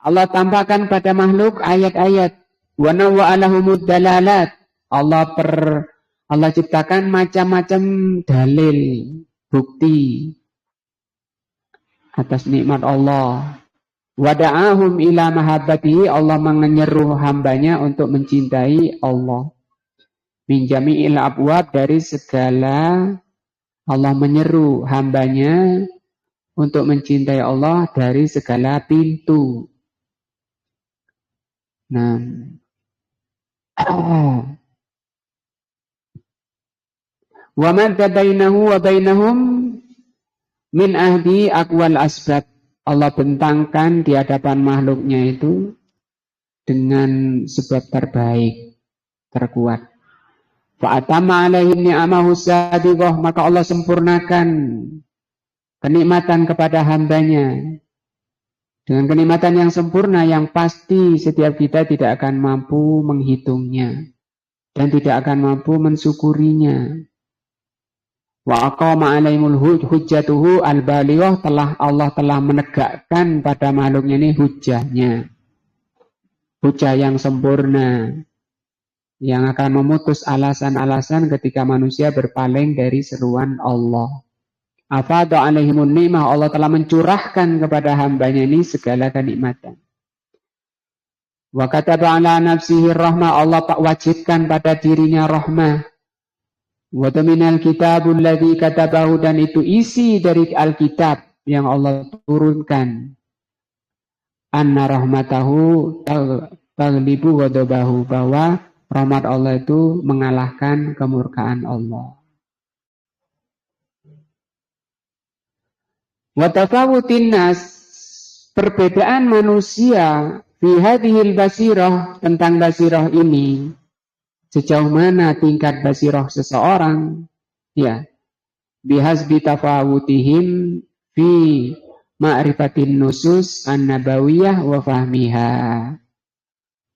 Allah tampakkan pada makhluk ayat-ayat. Wa nawwa'a lahumud dalalat. Allah ciptakan macam-macam dalil, bukti atas nikmat Allah. Wada'ahum ila mahabbatihi. Allah menyeru hambanya untuk mencintai Allah. Min jami'il abwab, dari segala. Allah menyeru hambanya untuk mencintai Allah dari segala pintu. Nah, wa madda bainahu wa bainahum min ahdi aqwal asbab. Allah bentangkan di hadapan makhluknya itu dengan sebab terbaik, terkuat. Fa atama alaihim ni'amahu sabiqah. Maka Allah sempurnakan kenikmatan kepada hambanya dengan kenikmatan yang sempurna, yang pasti setiap kita tidak akan mampu menghitungnya dan tidak akan mampu mensyukurinya. Wa aqama alaihimul hujjatuhu al-balighah, Allah telah menegakkan pada makhluknya ini hujjahnya. Hujjah yang sempurna, yang akan memutus alasan-alasan ketika manusia berpaling dari seruan Allah. Afadha alaihimun ni'mah, Allah telah mencurahkan kepada hambanya ini segala kenikmatan. Wa kataba ala nafsihi rahmah, Allah wajibkan pada dirinya rahmah. Wa minal kitabul ladzi katabahu, dan itu isi dari Alkitab yang Allah turunkan. Anna rahmatahu taghlibu ghadabahu, bahwa rahmat Allah itu mengalahkan kemurkaan Allah. Wa tafawutin nas, perbedaan manusia fi hadhil basirah, tentang basirah ini, sejauh mana tingkat basirah seseorang, ya, bihasbi tafawutihim fi ma'rifatin nusus an-nabawiyah wa fahmiha,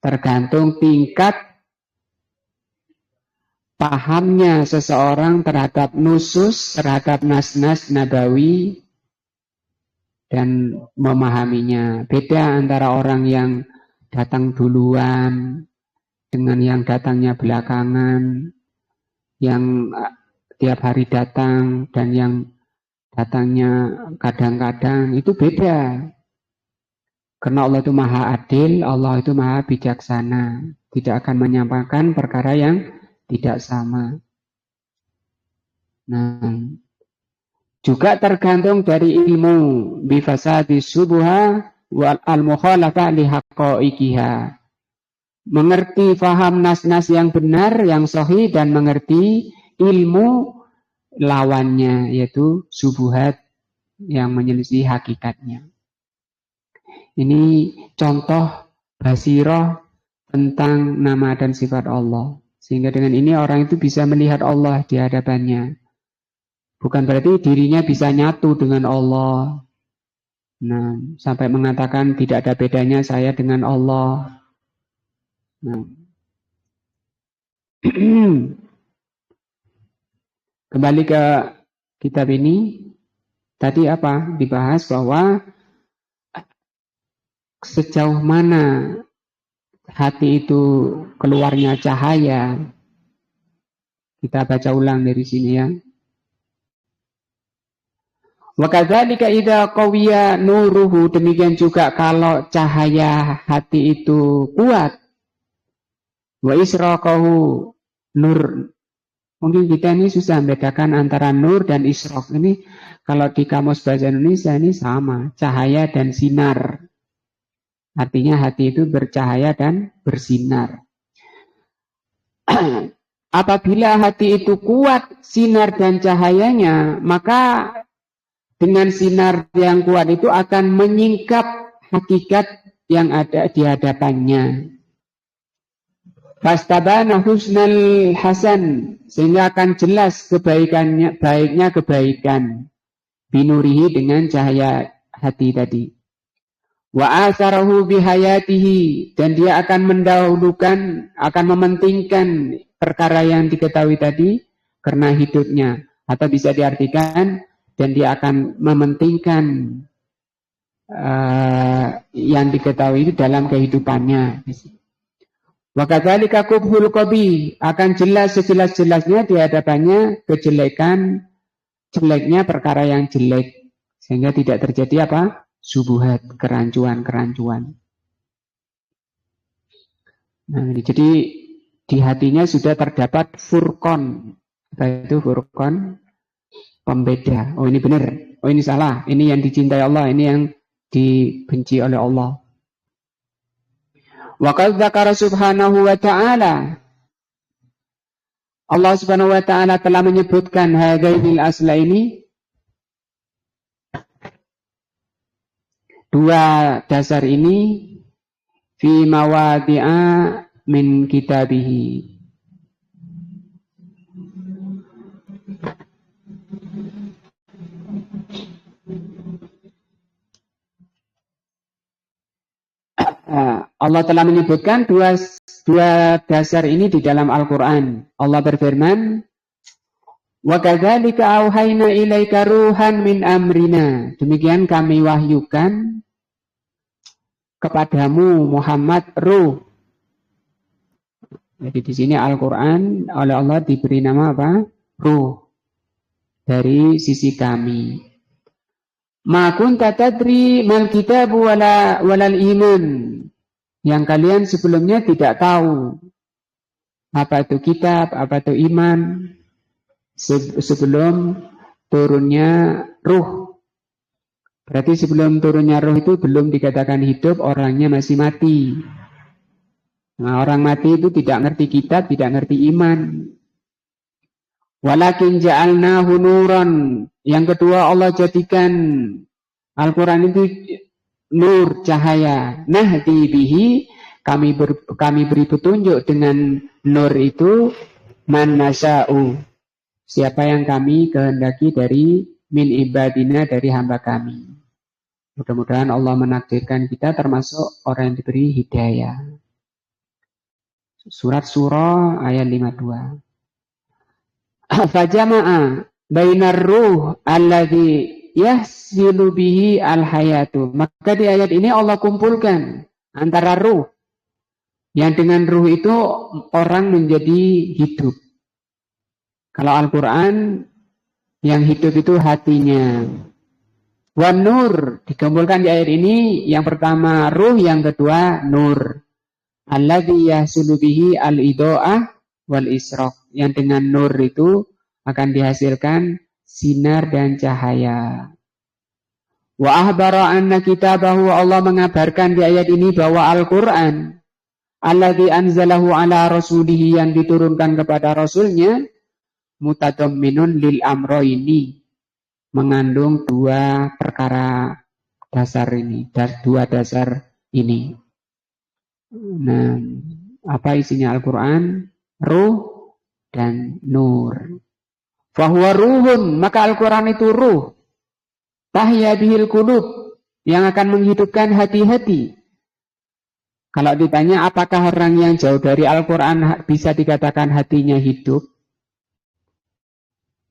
tergantung tingkat pahamnya seseorang terhadap nusus, terhadap nas-nas nabawi, dan memahaminya. Beda antara orang yang datang duluan dengan yang datangnya belakangan, yang tiap hari datang dan yang datangnya kadang-kadang, itu beda. Karena Allah itu maha adil, Allah itu maha bijaksana, tidak akan menyampaikan perkara yang tidak sama. Nah, juga tergantung dari ilmu, bifasadi subuha wal al-mukhalafah lihaqaiqiha, mengerti faham nas-nas yang benar, yang sahih, dan mengerti ilmu lawannya, yaitu subuhat yang menyelisih hakikatnya. Ini contoh basirah tentang nama dan sifat Allah, sehingga dengan ini orang itu bisa melihat Allah di hadapannya. Bukan berarti dirinya bisa nyatu dengan Allah. Nah, sampai mengatakan tidak ada bedanya saya dengan Allah. Nah. Kembali ke kitab ini, tadi apa? Dibahas bahwa sejauh mana hati itu keluarnya cahaya. Kita baca ulang dari sini ya. Wa kadzalika idza qawiya nuruhu, demikian juga kalau cahaya hati itu kuat. Wa israqahu nur. Mungkin kita ini susah membedakan antara nur dan israq. Ini kalau di kamus bahasa Indonesia ini sama, cahaya dan sinar. Artinya hati itu bercahaya dan bersinar. Apabila hati itu kuat sinar dan cahayanya, maka dengan sinar yang kuat itu akan menyingkap hakikat yang ada di hadapannya. Fastabana husnal hasan, sehingga akan jelas kebaikannya, baiknya kebaikan. Binurihi, dengan cahaya hati tadi. Wa asarahu bihayatihi, dan dia akan mendahulukan, akan mementingkan perkara yang diketahui tadi karena hidupnya, atau bisa diartikan dan dia akan mementingkan yang diketahui itu dalam kehidupannya. Wa kadzalika qubhul qabi, akan jelas sejelas-jelasnya di hadapannya kejelekan, jeleknya perkara yang jelek, sehingga tidak terjadi apa? Subuhat, kerancuan-kerancuan. Nah, jadi di hatinya sudah terdapat furqan. Apa itu furqan? Pembeda. Oh ini benar, oh ini salah, ini yang dicintai Allah, ini yang dibenci oleh Allah. Wa qad dzakara subhanahu wa ta'ala, Allah subhanahu wa ta'ala telah menyebutkan hadainil asla ini, dua dasar ini, fi mawadi'a min kitabihi, Allah telah menyebutkan dua dasar ini di dalam Al-Quran. Allah berfirman, Wa kadzalika auhayna ilaika ruhan min amrina. Demikian kami wahyukan kepadamu Muhammad ruh. Jadi di sini Al-Qur'an oleh Allah diberi nama apa? Ruh. Dari sisi kami. Ma kunta tadri mal kitabu walal iman. Yang kalian sebelumnya tidak tahu apa itu kitab, apa itu iman. Sebelum turunnya ruh. Berarti sebelum turunnya ruh itu belum dikatakan hidup, orangnya masih mati. Nah, orang mati itu tidak ngerti kitab, tidak ngerti iman. Walakin ja'alnahu nuran. Yang kedua Allah jadikan Al-Quran itu nur, cahaya. Nahdi bihi, kami beri petunjuk dengan nur itu man nasya'u. Siapa yang kami kehendaki dari min ibadina, dari hamba kami. Mudah-mudahan Allah menakdirkan kita termasuk orang yang diberi hidayah. Surat Surah ayat 52. Fajama'a bainar ruh alladhi yahsilu bihi al-hayatu. Maka di ayat ini Allah kumpulkan antara ruh. Yang dengan ruh itu orang menjadi hidup. Kalau Al-Quran yang hidup itu hatinya. Wan nur dikumpulkan di ayat ini. Yang pertama ruh, yang kedua nur. Alladhi yahsulu bihi al-ido'ah wal israq. Yang dengan nur itu akan dihasilkan sinar dan cahaya. Wa ahbara anna kitabahu, Allah mengabarkan di ayat ini bahwa Al-Quran alladhi anzalahu ala rasulihi, yang diturunkan kepada rasulnya, mutadamminun lil amroini, mengandung dua perkara dasar ini, dua dasar ini. Nah, apa isinya Al-Quran? Ruh dan nur. Fahuwa ruhun, maka Al-Quran itu ruh. Tahya bihil qulub, yang akan menghidupkan hati-hati. Kalau ditanya apakah orang yang jauh dari Al-Quran bisa dikatakan hatinya hidup?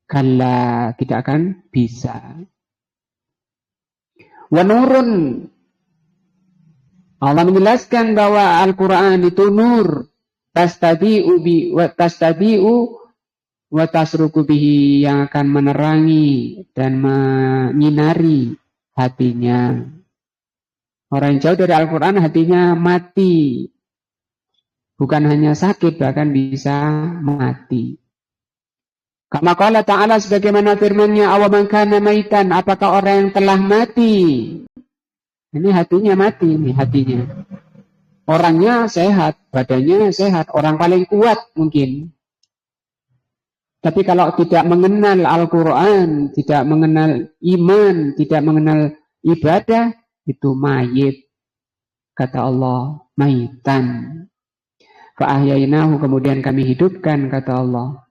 Kala, tidak akan bisa. Wa nurun, Allah menjelaskan bahwa Al-Quran itu nur. Tastabi'u wa tasruku bihi, yang akan menerangi dan menyinari hatinya. Orang yang jauh dari Al-Quran hatinya mati. Bukan hanya sakit, bahkan bisa mati. Kama qala ta'ala, sebagaimana firman-Nya, awaman kana maitan, apakah orang yang telah mati? Ini hatinya mati, ini hatinya. Orangnya sehat, badannya sehat, orang paling kuat mungkin. Tapi kalau tidak mengenal Al-Quran, tidak mengenal iman, tidak mengenal ibadah, itu mayit. Kata Allah, maitan. Fa'ahyainahu, kemudian kami hidupkan, kata Allah.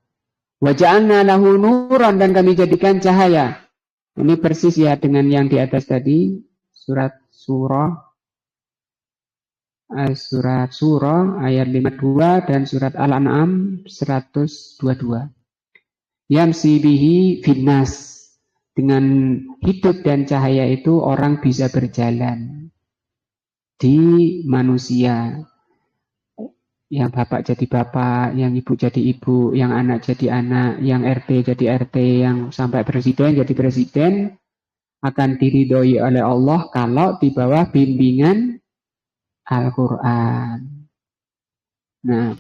Waja'alna lahu nuran, dan kami jadikan cahaya. Ini persis ya dengan yang di atas tadi, surat surah ayat 52 dan surat Al-An'am 122. Yamsi bihi finnas, dengan hidup dan cahaya itu orang bisa berjalan di manusia. Yang bapak jadi bapak, yang ibu jadi ibu, yang anak jadi anak, yang RT jadi RT, yang sampai presiden jadi presiden, akan diridhoi oleh Allah kalau di bawah bimbingan Al-Quran. Nah,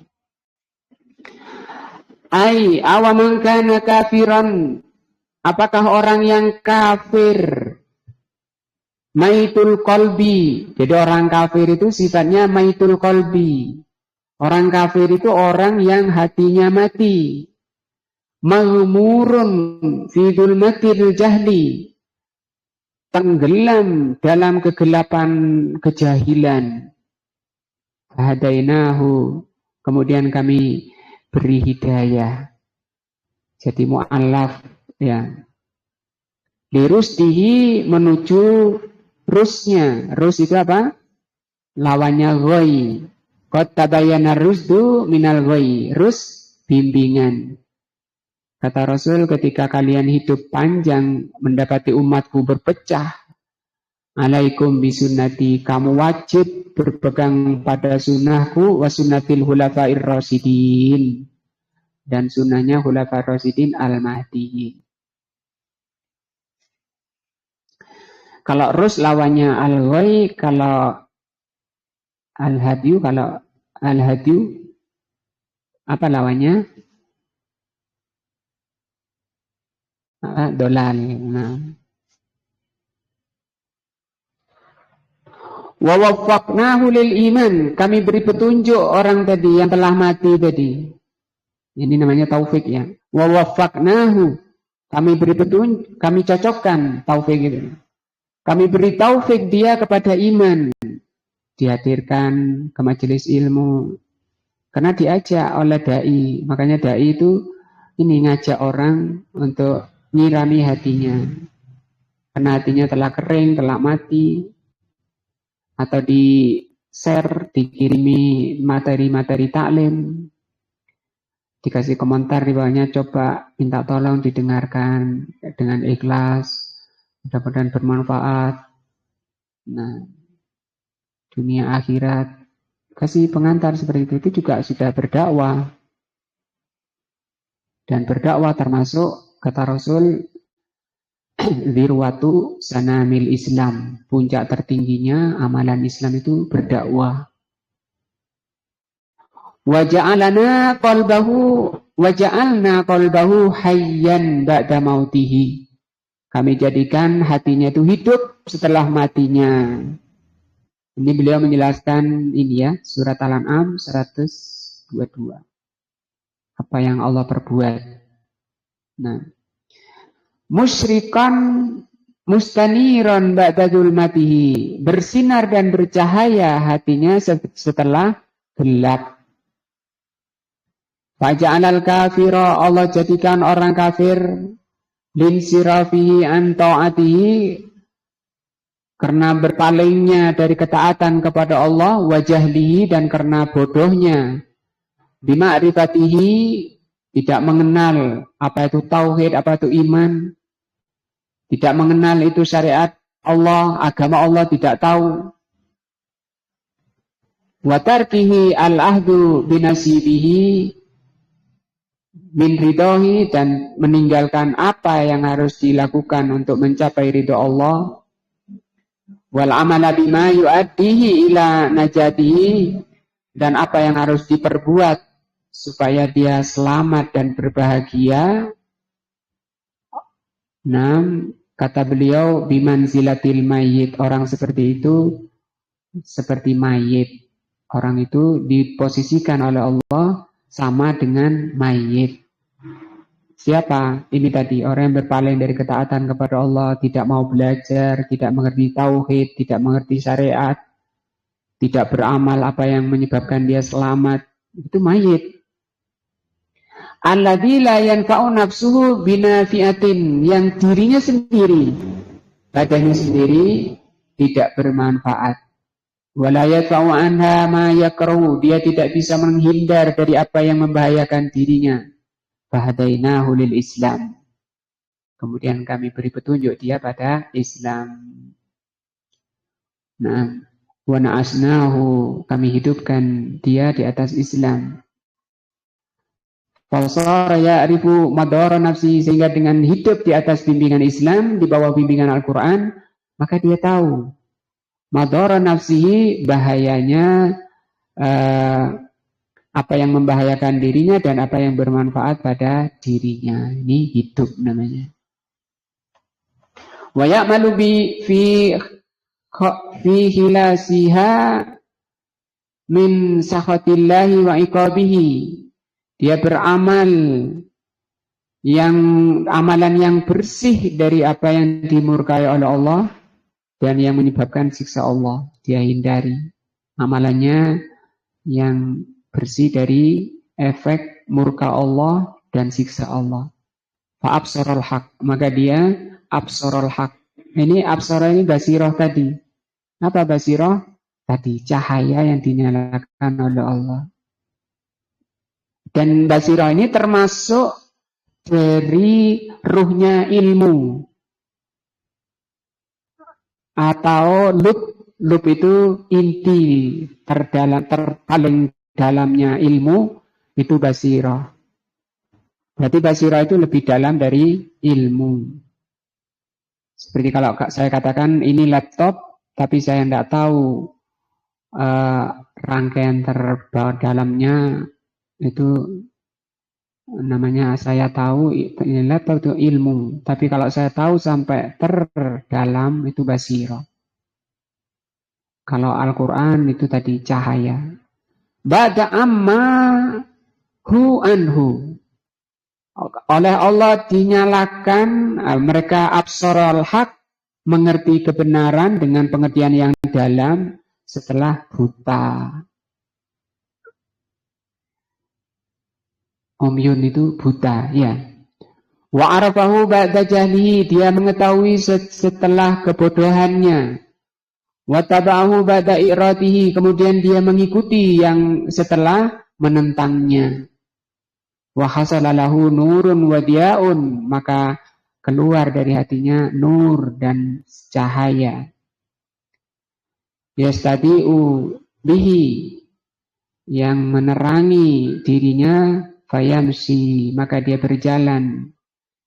awaman kana kafiran, apakah orang yang kafir, maitul qalbi. Jadi orang kafir itu sifatnya maitul qalbi. Orang kafir itu orang yang hatinya mati. Maghmurun fi dzulmatil jahli, tenggelam dalam kegelapan kejahilan. Hadainahu, kemudian kami beri hidayah. Jadi mu'allaf ya. Lirusdihi, menuju rusnya. Rus itu apa? Lawannya ghoi. Qad tabayyana rusdu minal ghoi. Rus bimbingan. Kata Rasul, ketika kalian hidup panjang mendapati umatku berpecah, alaikum bisunnati, kamu wajib berpegang pada sunnahku wa sunnatil khulafair rasyidin, dan sunnahnya khulafair rasyidin al-mahdiyin. Kalau rus lawannya al-ghay, kalau al-hadyu, apa lawannya? Dolal. Nah. Wa waffaqnahu lil iman, kami beri petunjuk orang tadi yang telah mati tadi. Ini namanya taufik ya. Wa waffaqnahu, kami beri petunjuk, kami cocokkan taufik itu. Kami beri taufik dia kepada iman. Dihadirkan ke majelis ilmu. Karena diajak oleh dai. Makanya dai itu ini ngajak orang untuk nyirami hatinya. Karena hatinya telah kering, telah mati. Atau di share, dikirimi materi-materi taklim, dikasih komentar di bawahnya, coba minta tolong didengarkan dengan ikhlas, mudah-mudahan bermanfaat. Nah, dunia akhirat, kasih pengantar seperti itu juga sudah berdakwah. Dan berdakwah termasuk kata Rasul, zirwatu sanamil Islam, puncak tertingginya amalan Islam itu berdakwah. Waja'alna qalbahu hayyan ba'da mautihi. Kami jadikan hatinya itu hidup setelah matinya. Ini beliau menjelaskan ini ya, surat Al-An'am 122. Apa yang Allah perbuat. Nah, musyrikan mustaniran ba'da zulmatihi, bersinar dan bercahaya hatinya setelah gelap. Faja'alal kafira, Allah jadikan orang kafir linsirafihi an ta'atihi, karena berpalingnya dari ketaatan kepada Allah, wajahlihi, dan karena bodohnya, bima'rifatihi, tidak mengenal apa itu tauhid, apa itu iman, tidak mengenal itu syariat Allah, agama Allah tidak tahu. Wa tarkihi al-ahdu binasibihi min ridhohi, dan meninggalkan apa yang harus dilakukan untuk mencapai ridho Allah. Wal amala bima yu'addihi ila najatihi, dan apa yang harus diperbuat supaya dia selamat dan berbahagia. Nah, kata beliau, bimanzilatil mayyit, orang seperti itu seperti mayit. Orang itu diposisikan oleh Allah sama dengan mayit. Siapa? Ini tadi, orang yang berpaling dari ketaatan kepada Allah, tidak mau belajar, tidak mengerti tauhid, tidak mengerti syariat, tidak beramal apa yang menyebabkan dia selamat. Itu mayit. Alladzi la yanfa'u nafsuhu binafi'atin, yang dirinya sendiri, badannya sendiri tidak bermanfaat. Wala yadfa'u anha ma yakrahu, dia tidak bisa menghindar dari apa yang membahayakan dirinya. Fahadainahu lil Islam, kemudian kami beri petunjuk dia pada Islam. Nah, wa na'asnahu, kami hidupkan dia di atas Islam. Fasara ya'rifu madara nafsi, sehingga dengan hidup di atas bimbingan Islam, di bawah bimbingan Al-Quran, maka dia tahu madara nafsihi, bahayanya apa yang membahayakan dirinya dan apa yang bermanfaat pada dirinya. Ini hidup namanya. Wa ya'malu fi hilasiha min sakhatillahi wa iqabihi, dia beramal yang amalan yang bersih dari apa yang dimurkai oleh Allah dan yang menyebabkan siksa Allah, dia hindari. Amalannya yang bersih dari efek murka Allah dan siksa Allah. Fa'absarul haq, maka dia absarul haq. Ini absara ini basirah tadi. Apa basirah? Tadi cahaya yang dinyalakan oleh Allah. Dan basirah ini termasuk dari ruhnya ilmu, atau lub itu inti paling dalamnya ilmu, itu basirah. Berarti basirah itu lebih dalam dari ilmu. Seperti kalau saya katakan ini laptop, tapi saya tidak tahu rangkaian terdalamnya itu namanya, saya tahu ini laptop itu ilmu. Tapi kalau saya tahu sampai terdalam itu basirah. Kalau Al-Quran itu tadi cahaya. Ba'da amma hu anhu. Oleh Allah dinyalakan, mereka absorul haq, mengerti kebenaran dengan pengertian yang dalam setelah buta. Umyun itu buta, ya. Wa arafahu ba'da jahlihi, dia mengetahui setelah kebodohannya. Wa taba'ahu ba'da i'radihi, kemudian dia mengikuti yang setelah menentangnya. Wa hasalalahu nurun wa diyaun, maka keluar dari hatinya nur dan cahaya. Yastadi'u bihi, yang menerangi dirinya, fayamsi, maka dia berjalan,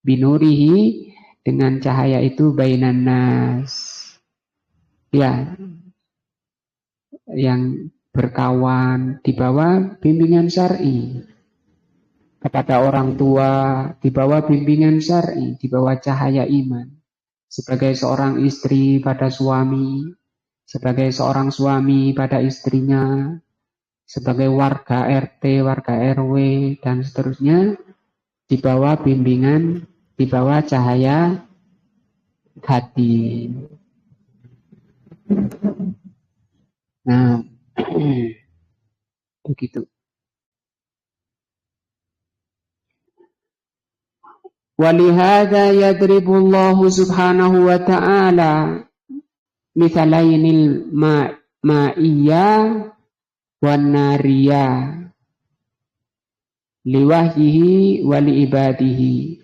binurihi, dengan cahaya itu, bainan nas, ya, yang berkawan di bawah bimbingan syar'i. Kepada orang tua di bawah bimbingan syar'i, di bawah cahaya iman. Sebagai seorang istri pada suami, sebagai seorang suami pada istrinya, sebagai warga RT, warga RW, dan seterusnya, di bawah bimbingan, di bawah cahaya hati. Nah, begitu. Walihada yadribullahu subhanahu wa ta'ala mithalainil ma'iyya wan nariyya liwahyihi wa liibadihi.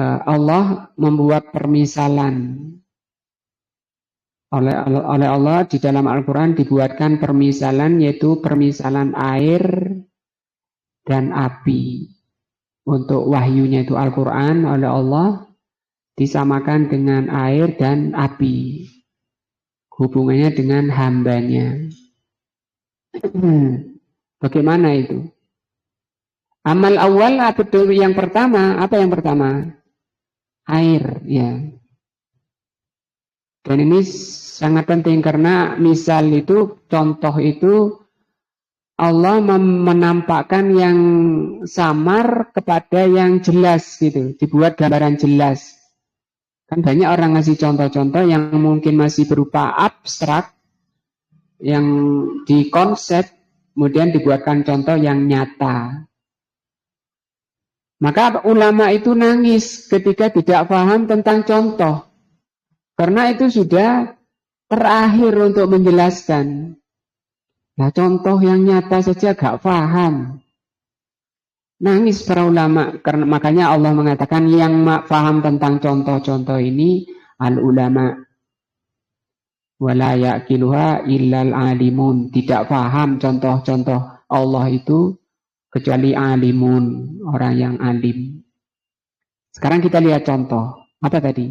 Allah membuat permisalan. Oleh Allah di dalam Al-Quran dibuatkan permisalan, yaitu permisalan air dan api. Untuk wahyunya itu Al-Quran, oleh Allah disamakan dengan air dan api. Hubungannya dengan hambanya. Bagaimana itu? Amal awal yang pertama, apa yang pertama? Air, ya. Dan ini sangat penting karena misal itu, contoh itu, Allah menampakkan yang samar kepada yang jelas gitu, dibuat gambaran jelas. Kan banyak orang ngasih contoh-contoh yang mungkin masih berupa abstrak, yang dikonsep, kemudian dibuatkan contoh yang nyata. Maka ulama itu nangis ketika tidak paham tentang contoh, karena itu sudah terakhir untuk menjelaskan. Nah, contoh yang nyata saja gak paham. Nangis para ulama. Karena makanya Allah mengatakan yang paham tentang contoh-contoh ini al-ulama. Wala yaqiluha illal alimun. Tidak paham contoh-contoh Allah itu kecuali alimun, orang yang alim. Sekarang kita lihat contoh. Apa tadi?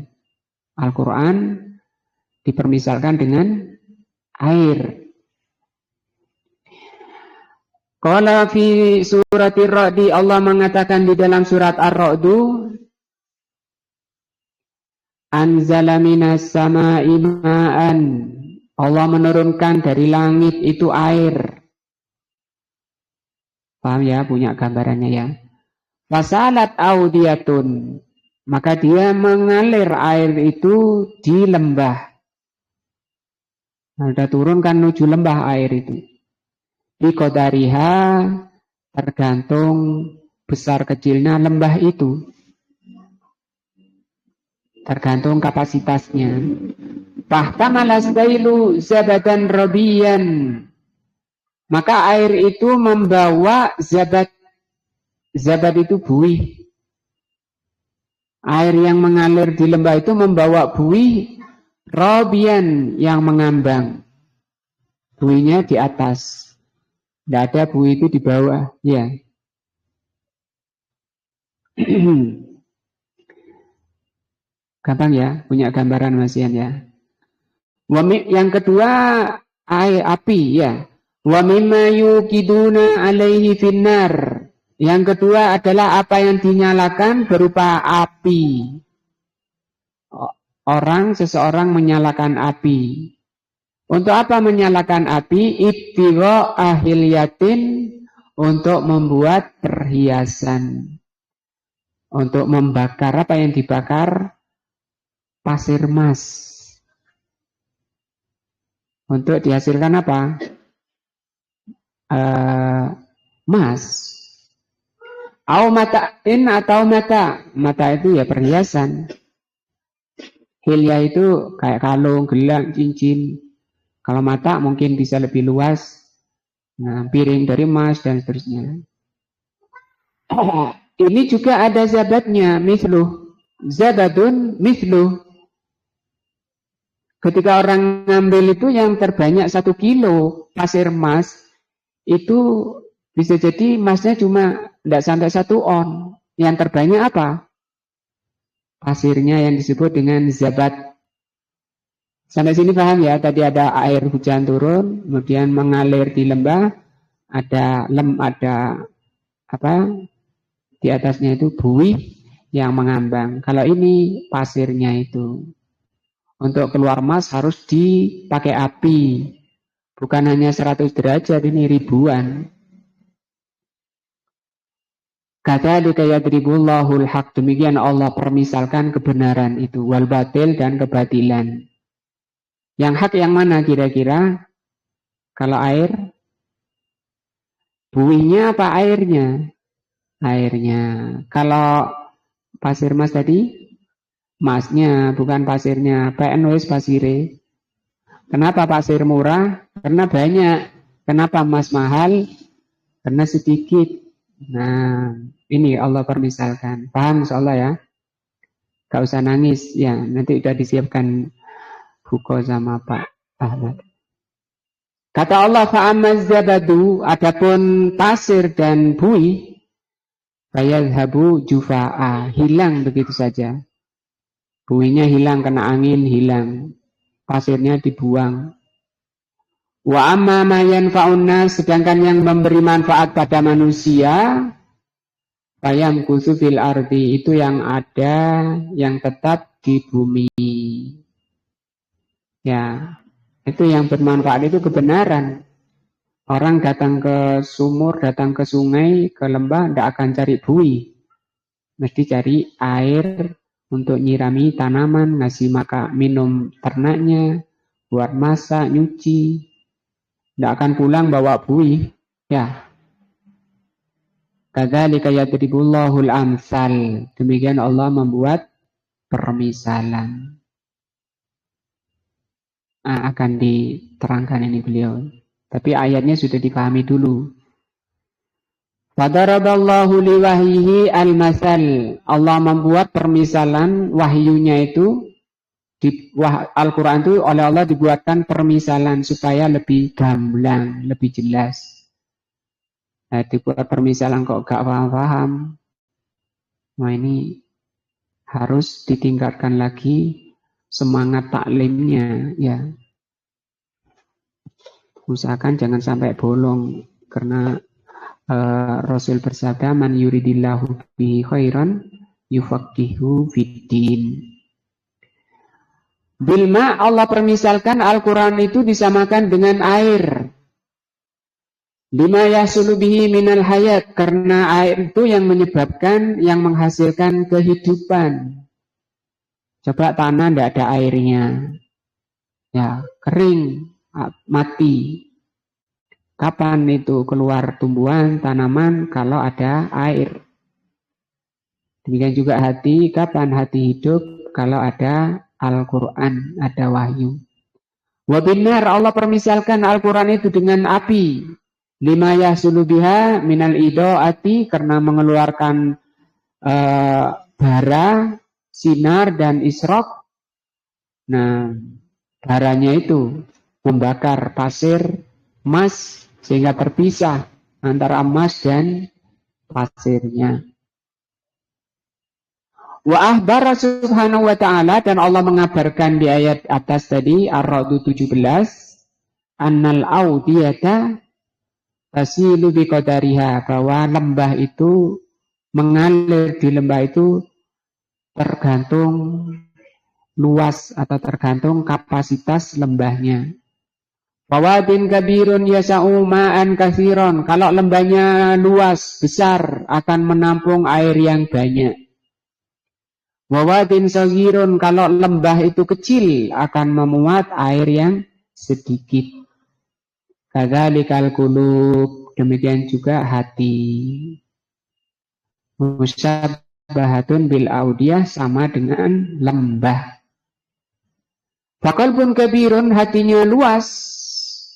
Al-Quran dipermisalkan dengan air. Qala fi surati Ar-Ra'd, Allah mengatakan di dalam surat Ar-Ra'd, anzala minas sama'i ma'an, Allah menurunkan dari langit itu air. Paham ya, punya gambarannya ya. Fasalat audiyatun, maka dia mengalir air itu di lembah. Nah, sudah turun kan menuju lembah air itu. Biqadariha, tergantung besar kecilnya lembah itu, tergantung kapasitasnya. Fahtamalas sailu zabadan rabiyan, maka air itu membawa zabat. Zabat itu buih. Air yang mengalir di lembah itu membawa buih robian yang mengambang. Buihnya di atas. Tidak ada buih itu di bawah. Ya. Gampang ya, punya gambaran Mas Ian ya. Yang kedua, air api ya. Wa mimma yuqiduna alaihi finnar. Yang kedua adalah apa yang dinyalakan berupa api. Seseorang menyalakan api. Untuk apa menyalakan api? Ibtigha ahilyatin, untuk membuat perhiasan. Untuk membakar apa yang dibakar? Pasir emas. Untuk dihasilkan apa? Emas. Au mata'in atau mata. Mata itu ya perhiasan. Hilya itu kayak kalung, gelang, cincin. Kalau mata mungkin bisa lebih luas. Nah, piring dari emas dan seterusnya. Ini juga ada zabatnya, misluh. Zabadun misluh. Ketika orang ngambil itu yang terbanyak 1 kilo pasir emas, itu bisa jadi emasnya cuma tidak sampai 1 on. Yang terbanyak apa? Pasirnya yang disebut dengan zabat. Sampai sini paham ya? Tadi ada air hujan turun, kemudian mengalir di lembah, ada apa? Di atasnya itu buih yang mengambang. Kalau ini pasirnya itu. Untuk keluar emas harus dipakai api. Bukan hanya 100 derajat, ini ribuan. Kadzalika yadribullahul haq. Demikian Allah permisalkan kebenaran itu. Wal batil dan kebatilan. Yang hak yang mana kira-kira? Kalau air? Buihnya apa airnya? Airnya. Kalau pasir emas tadi? Emasnya, bukan pasirnya. PNWS pasire. Kenapa pasir murah? Karena banyak. Kenapa emas mahal? Karena sedikit. Nah, ini Allah permisalkan. Paham insyaallah ya? Gak usah nangis. Ya, nanti udah disiapkan buku sama Pak Ahmad. Kata Allah, fa'amaz zabadu, adapun pasir dan buih, fayadhabu jufa'a, hilang begitu saja. Buihnya hilang, kena angin, hilang. Pasirnya dibuang. Wa amma ma yanfa'un nas, sedangkan yang memberi manfaat pada manusia, fayam kusu fil ardi, itu yang ada, yang tetap di bumi. Ya, itu yang bermanfaat, itu kebenaran. Orang datang ke sumur, datang ke sungai, ke lembah, tidak akan cari buih. Mesti cari air untuk nyirami tanaman, ngasih minum ternaknya, buat masak, nyuci. Tidak akan pulang bawa buih. Ya. Kadzalika yadribullahul amsal. Demikian Allah membuat permisalan. Akan diterangkan ini beliau. Tapi ayatnya sudah dipahami dulu. Fadaraballahu liwahyihi al-masal. Allah membuat permisalan wahyunya itu. Al-Quran itu oleh Allah dibuatkan permisalan supaya lebih gamblang, lebih jelas. Nah, dibuat permisalan kok gak paham-paham. Nah, ini harus ditingkatkan lagi semangat taklimnya, ya. Usahakan jangan sampai bolong, karena Rasul bersabda, man yuridillahu bihi khairan yufaqihu fiddin. Bilma, Allah permisalkan Al-Quran itu disamakan dengan air. Lima yasulu bihi minal hayat, karena air itu yang menyebabkan, yang menghasilkan kehidupan. Coba tanah tidak ada airnya, ya kering, mati. Kapan itu keluar tumbuhan, tanaman? Kalau ada air. Demikian juga hati, kapan hati hidup? Kalau ada Al-Quran, ada wahyu. Wabinar, Allah permisalkan Al-Quran itu dengan api. Lima yahsulu biha minal idoati, karena mengeluarkan bara, sinar dan isrok. Nah, baranya itu membakar pasir emas sehingga terpisah antara emas dan pasirnya. Wa ahbara subhanahu wa ta'ala, dan Allah mengabarkan di ayat atas tadi Ar-Ra'd 17, annal audiyata tasilu biqadariha, bahwa lembah itu mengalir di lembah itu tergantung luas atau tergantung kapasitas lembahnya. Fawadin kabirun yasa'u ma'an kathiron, kalau lembahnya luas, besar, akan menampung air yang banyak. Wawadin sagirun, kalau lembah itu kecil, akan memuat air yang sedikit. Kadzalikal qulub, demikian juga hati. Musabbahatun bil audiyah, sama dengan lembah. Faqalbun kabirun, hatinya luas,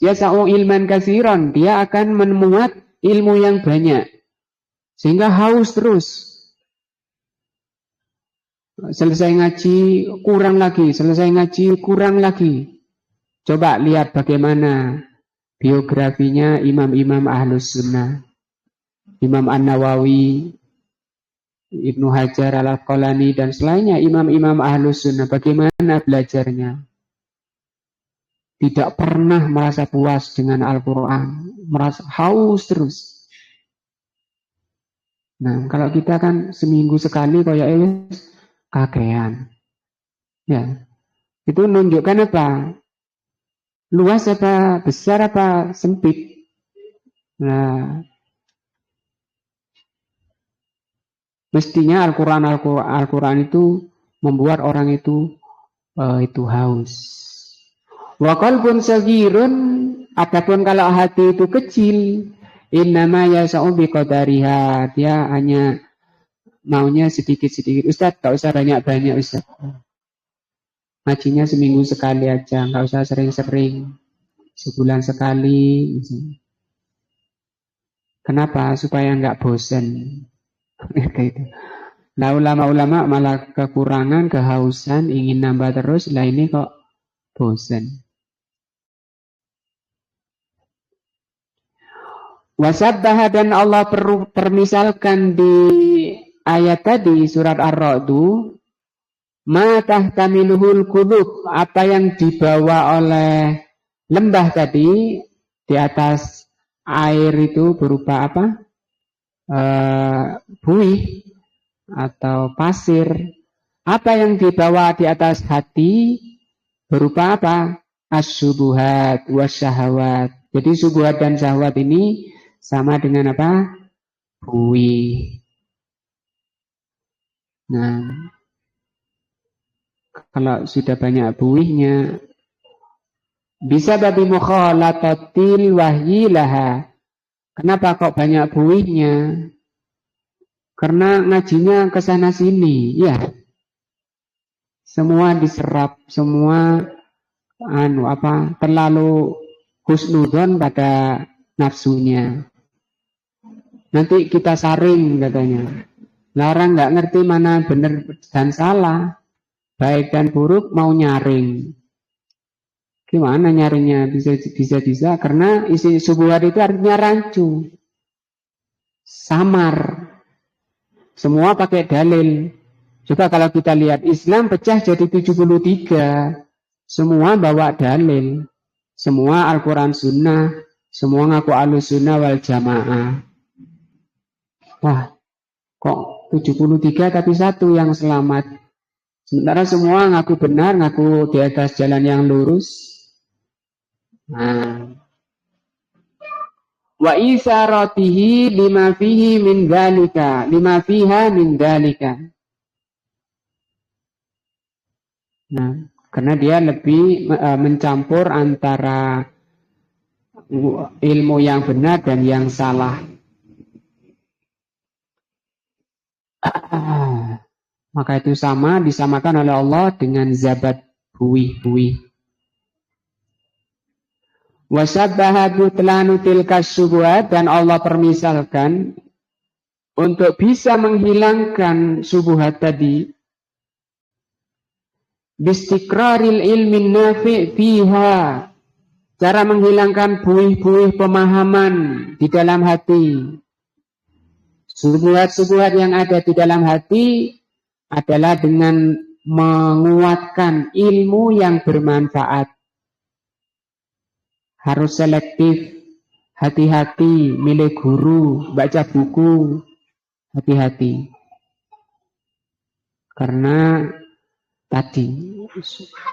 yasa'u ilman katsiran, dia akan memuat ilmu yang banyak, sehingga haus terus. Selesai ngaji kurang lagi, selesai ngaji kurang lagi. Coba lihat bagaimana biografinya imam-imam Ahlus Sunnah, Imam An-Nawawi, Ibnu Hajar Al-Asqalani, dan selainnya imam-imam Ahlus Sunnah. Bagaimana belajarnya? Tidak pernah merasa puas dengan Al-Quran, merasa haus terus. Nah, kalau kita kan seminggu sekali kayak kakean. Ya, itu menunjukkan apa? Luas apa besar apa sempit? Nah, mestinya Al-Quran itu membuat orang itu haus. Wa qalbun sagirun, adapun kalau hati itu kecil, innama yasa'u biqadariha, dia hanya maunya sedikit-sedikit. Ustaz, gak usah banyak-banyak Ustaz. Ngajinya seminggu sekali aja, gak usah sering-sering. Sebulan sekali. Kenapa? Supaya gak bosan. Nah, ulama-ulama malah kekurangan, kehausan, ingin nambah terus. Lah ini kok bosan. Wasabbaha, dan Allah permisalkan di ayat tadi surat Ar-Ra'd, ma tahtamiluhul qulub, apa yang dibawa oleh lembah tadi di atas air itu berupa apa? Buih atau pasir. Apa yang dibawa di atas hati berupa apa? As-subuhat wasyahawat. Jadi subuhat dan syahwat ini sama dengan apa? Buih. Nah, kalau sudah banyak buihnya, bisa babi mukhalatatil wahyi laha. Kenapa kok banyak buihnya? Karena ngajinya ke sana sini, ya. Semua diserap, semua terlalu husnudon pada nafsunya. Nanti kita saring katanya. Nah, orang nggak ngerti mana benar dan salah, baik dan buruk, mau nyaring. Gimana nyaringnya? Bisa karena isi subuhat itu artinya rancu, samar. Semua pakai dalil. Coba kalau kita lihat Islam pecah jadi 73. Semua bawa dalil. Semua Al-Quran Sunnah. Semua ngaku Ahlus Sunnah wal Jamaah. Wah, kok 73 tapi satu yang selamat. Sementara semua ngaku benar, ngaku di atas jalan yang lurus. Nah, wa isaratihi lima fihi min dzalika, lima fiha min dzalika. Nah, karena dia lebih mencampur antara ilmu yang benar dan yang salah. Maka itu disamakan oleh Allah dengan zabat buih-buih. Wasabbaha butlanu tilkas syubhat, dan Allah permisalkan untuk bisa menghilangkan syubhat tadi bistiqraril ilmin nafi' fiha, cara menghilangkan buih-buih pemahaman di dalam hati. Syubhat-syubhat yang ada di dalam hati adalah dengan menguatkan ilmu yang bermanfaat. Harus selektif, hati-hati, milih guru, baca buku, hati-hati. Karena tadi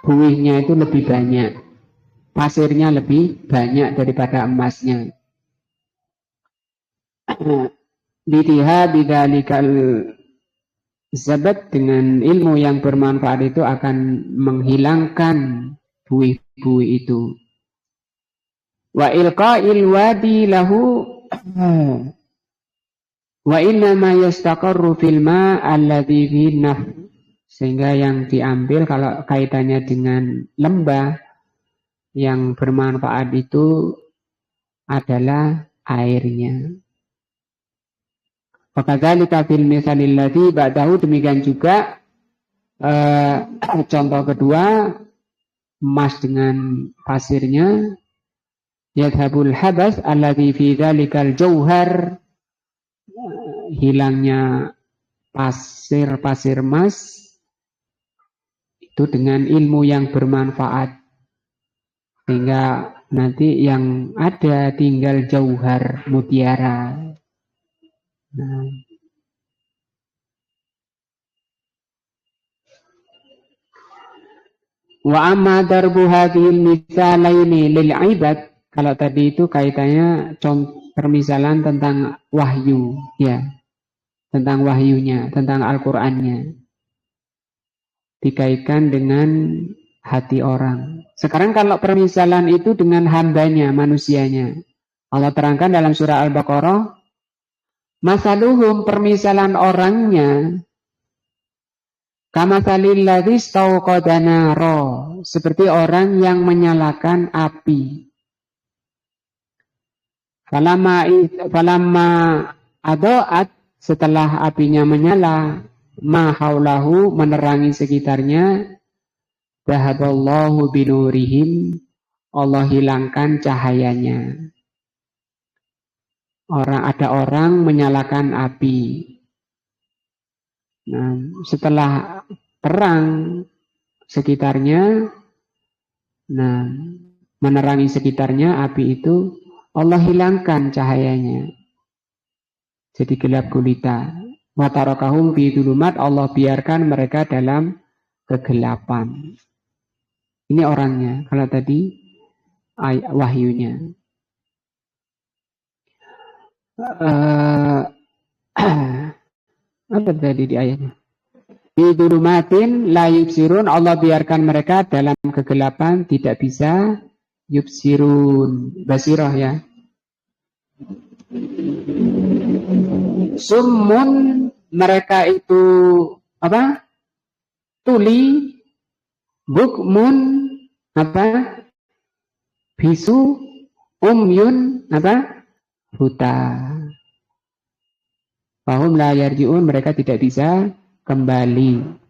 buihnya itu lebih banyak, pasirnya lebih banyak daripada emasnya. Lidiha bidzalikal zabat, dengan ilmu yang bermanfaat itu akan menghilangkan buih-buih itu. Wa ilqa'il wadi lahu wa inna ma yastaqarru fil ma alladhi fi naf, sehingga yang diambil kalau kaitannya dengan lembah yang bermanfaat itu adalah airnya. Fakadzalika fil misalil ladzi ba'dahu, demikian juga contoh kedua, emas dengan pasirnya. Yadhabul habas alladzi fi dzalikal jauhar, hilangnya pasir emas itu dengan ilmu yang bermanfaat, sehingga nanti yang ada tinggal jauhar, mutiara. Nah. Wa amma darbu hadhil misalaini lil ibad, kalau tadi itu kaitannya permisalan tentang wahyu, ya, tentang wahyunya, tentang Al-Qur'annya, dikaitkan dengan hati orang. Sekarang kalau permisalan itu dengan hambanya, manusianya, Allah terangkan dalam surah Al-Baqarah, masaluhum, permisalan orangnya, kamatsalil ladzi istauqada nara, seperti orang yang menyalakan api. Falamma adoat, setelah apinya menyala, ma haulahu, menerangi sekitarnya, dhahaballahu binurihim, Allah hilangkan cahayanya. Ada orang menyalakan api. Nah, setelah terang sekitarnya, nah, menerangi sekitarnya api itu, Allah hilangkan cahayanya, jadi gelap gulita. Wa tarakahum fi dzulumat, Allah biarkan mereka dalam kegelapan. Ini orangnya, kalau tadi wahyunya. Apa tadi di ayatnya? Fi dzulumatin la yubsirun, Allah biarkan mereka dalam kegelapan, tidak bisa yubsirun, basirah ya. Summun, mereka itu apa? Tuli. Bukmun, apa? Bisu. Umyun, apa? Buta. Fahum la yarji'un, mereka tidak bisa kembali.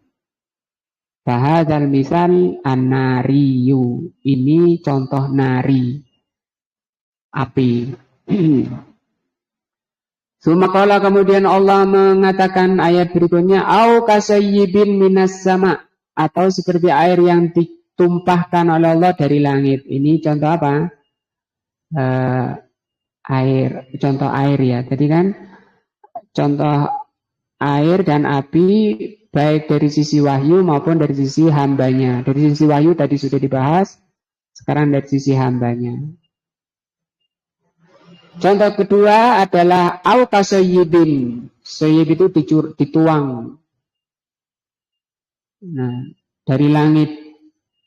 Fahadzal misal an-nariyu, ini contoh nari, api. Sumakala, kemudian Allah mengatakan ayat berikutnya, au kasayyibin minas sama, atau seperti air yang ditumpahkan oleh Allah dari langit. Ini contoh apa? Contoh air ya. Jadi kan contoh air dan api, baik dari sisi wahyu maupun dari sisi hambanya. Dari sisi wahyu tadi sudah dibahas, sekarang dari sisi hambanya. Contoh kedua adalah al-kasayyibin. Sayyib itu dituang. Nah, dari langit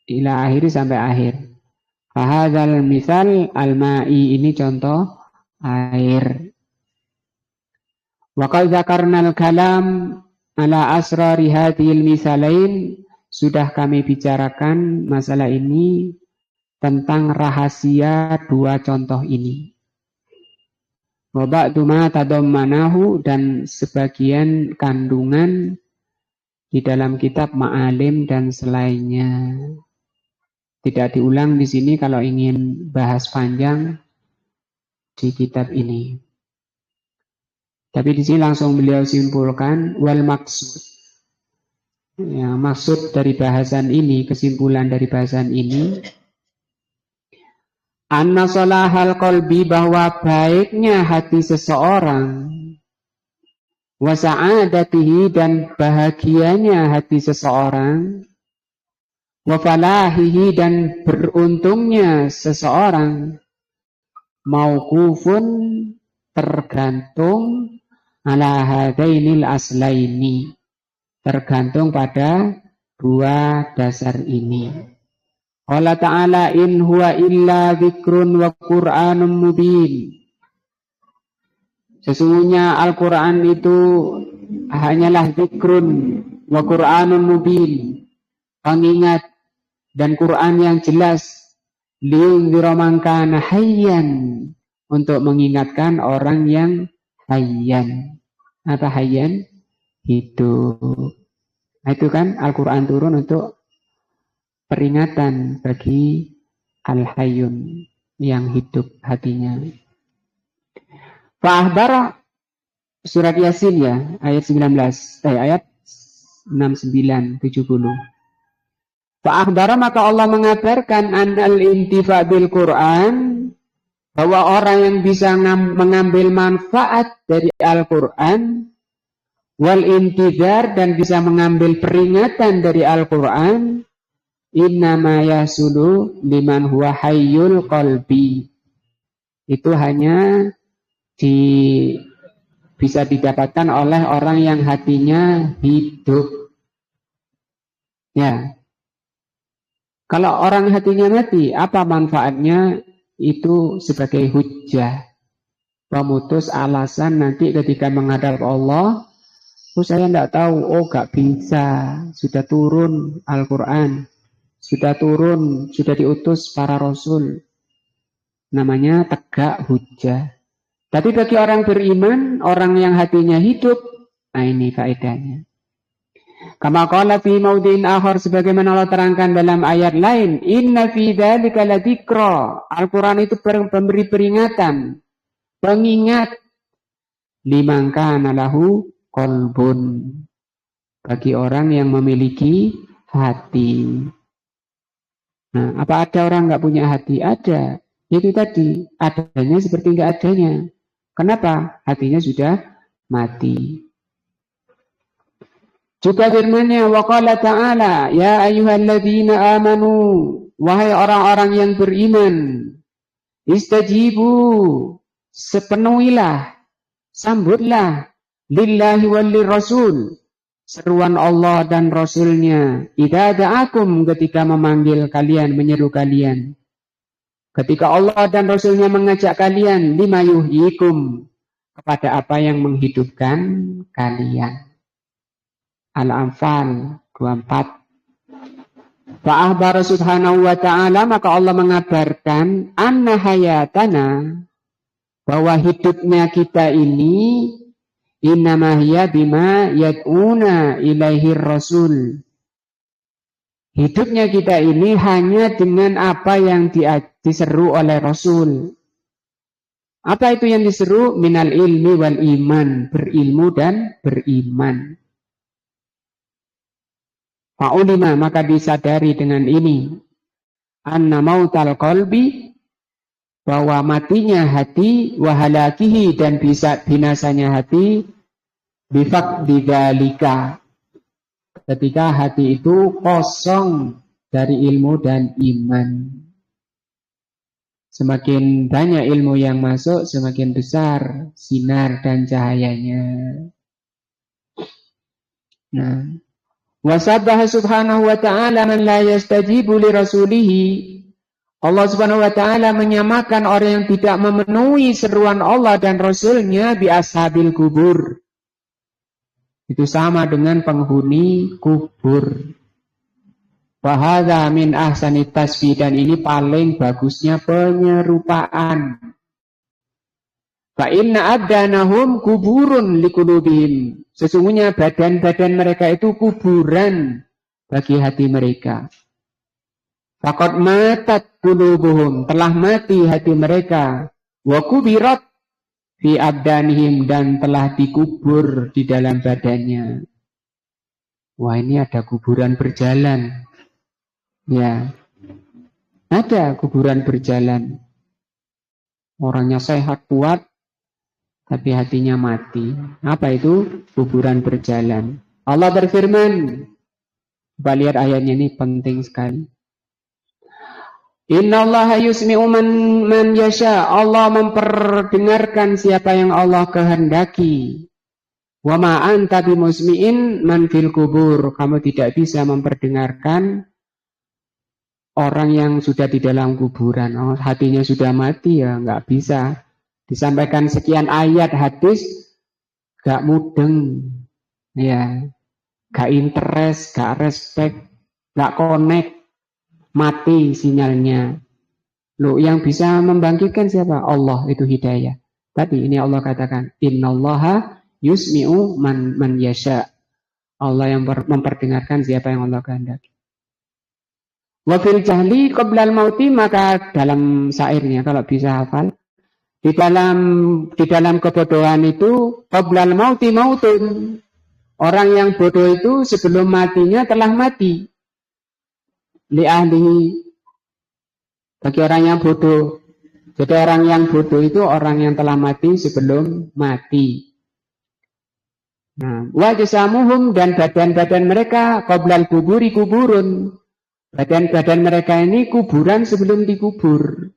ila akhir sampai akhir. Fahadzal misal al-ma'i, ini contoh air. Wa qad dzakarnal kalam ala asrari hadhil misalain, sudah kami bicarakan masalah ini tentang rahasia dua contoh ini. Wa ba'du ma tadammanahu, dan sebagian kandungan di dalam kitab Ma'alim dan selainnya. Tidak diulang di sini kalau ingin bahas panjang di kitab ini. Tapi di sini langsung beliau simpulkan wal maksud. Ya, maksud dari bahasan ini, kesimpulan dari bahasan ini, anna salahal qalbi, bahwa baiknya hati seseorang, wa sa'adatihi, dan bahagianya hati seseorang, wa falahihi, dan beruntungnya seseorang, mauqufun, tergantung, ala hadainil aslaini, tergantung pada dua dasar ini. Allah Ta'ala in huwa illa dzikrun wa Qur'anun mubin. Sesungguhnya Al-Quran itu hanyalah dzikrun wa Qur'anun mubin, pengingat dan Quran yang jelas, liundzira man kana hayyan, untuk mengingatkan orang yang hayyan. Apa hayyan? Hidup. Nah, itu kan Al-Quran turun untuk peringatan bagi Al-Hayyun yang hidup hatinya. Fa'ahbara, surat Yasin ya, ayat 19, ayat 69, 70. Fa'ahbara, maka Allah mengabarkan an'al intifa' bil Quran, bahwa orang yang bisa mengambil manfaat dari Al-Quran, wal intidhar, dan bisa mengambil peringatan dari Al-Quran, innama yasulu liman huwa hayyul qalbi, itu hanya bisa didapatkan oleh orang yang hatinya hidup. Ya, kalau orang hatinya mati, apa manfaatnya? Itu sebagai hujjah, pemutus alasan nanti ketika menghadap Allah. Oh, saya tidak tahu, oh gak bisa, sudah turun Al-Quran, sudah turun, sudah diutus para rasul. Namanya tegak hujjah. Tapi bagi orang beriman, orang yang hatinya hidup, nah ini faedahnya. Kama qala fi maudhi'in akhar, sebagaimana Allah terangkan dalam ayat lain, inna fi dzalika ladzikra, Al-Quran itu memberi peringatan, pengingat, liman kana lahu qalbun, bagi orang yang memiliki hati. Nah, apa ada orang nggak punya hati? Ada. Itu tadi, adanya seperti nggak adanya. Kenapa? Hatinya sudah mati. Juga firman-Nya, wa qala ta'ala, ya ayyuhalladzina amanu, wahai orang-orang yang beriman, istajibu, sepenuhilah, sambutlah, lillahi wal lirrasul, seruan Allah dan Rasulnya, idza da'akum, ketika memanggil kalian, menyeru kalian, ketika Allah dan Rasulnya mengajak kalian, lima yuhyikum, kepada apa yang menghidupkan kalian. Al-Anfal 24. Fa'ahbara subhanahu wa ta'ala, maka Allah mengabarkan anna hayatana, bahwa hidupnya kita ini, innama hiya bima yad'una ilaihi rasul, hidupnya kita ini hanya dengan apa yang diseru oleh Rasul. Apa itu yang diseru? Minal ilmi wal iman, berilmu dan beriman. Fa'ulima, maka disadari dengan ini, anna mautal qalbi, bahwa matinya hati, wahalakihi, dan bisa binasanya hati, bifaqdi dzalika, ketika hati itu kosong dari ilmu dan iman. Semakin banyak ilmu yang masuk, semakin besar sinar dan cahayanya. Nah, wasabbaha subhanahu wa ta'ala man la yastajibu li rasulihi. Allah subhanahu wa ta'ala menyamakan orang yang tidak memenuhi seruan Allah dan Rasulnya bi ashabil kubur. Itu sama dengan penghuni kubur. Wa hadza min ahsani tasbih, dan ini paling bagusnya penyerupaan. Fa inna abdanahum kuburun liqulubihim. Sesungguhnya badan-badan mereka itu kuburan bagi hati mereka. Faqad matat qulubuhum, telah mati hati mereka. Wa kubirat fi abdanihim, dan telah dikubur di dalam badannya. Wah, ini ada kuburan berjalan. Ya, ada kuburan berjalan. Orangnya sehat, kuat, tapi hatinya mati. Apa itu? Kuburan berjalan. Allah berfirman, coba lihat ayatnya ini penting sekali. Innallaha yusmi'u man yasha. Allah memperdengarkan siapa yang Allah kehendaki. Wa ma anta bimusmi'in man fil kubur. Kamu tidak bisa memperdengarkan orang yang sudah di dalam kuburan. Oh, hatinya sudah mati, ya nggak bisa. Disampaikan sekian ayat hadis, gak mudeng, ya, gak interest, gak respect, gak connect, mati sinyalnya. Loh, yang bisa membangkitkan siapa? Allah, itu hidayah. Tadi ini Allah katakan, innallaha yusmi'u man yasha. Allah yang memperdengarkan siapa yang Allah kehendaki. Wa fil jahli qoblal mauti, maka dalam syairnya kalau bisa hafal, di dalam kebodohan itu qoblal mauti mautun. Orang yang bodoh itu sebelum matinya telah mati. Li ahlihi, bagi orang yang bodoh. Jadi orang yang bodoh itu orang yang telah mati sebelum mati. Nah, wa jasamuhum, dan badan-badan mereka qoblal kuburi kuburun. Badan-badan mereka ini kuburan sebelum dikubur.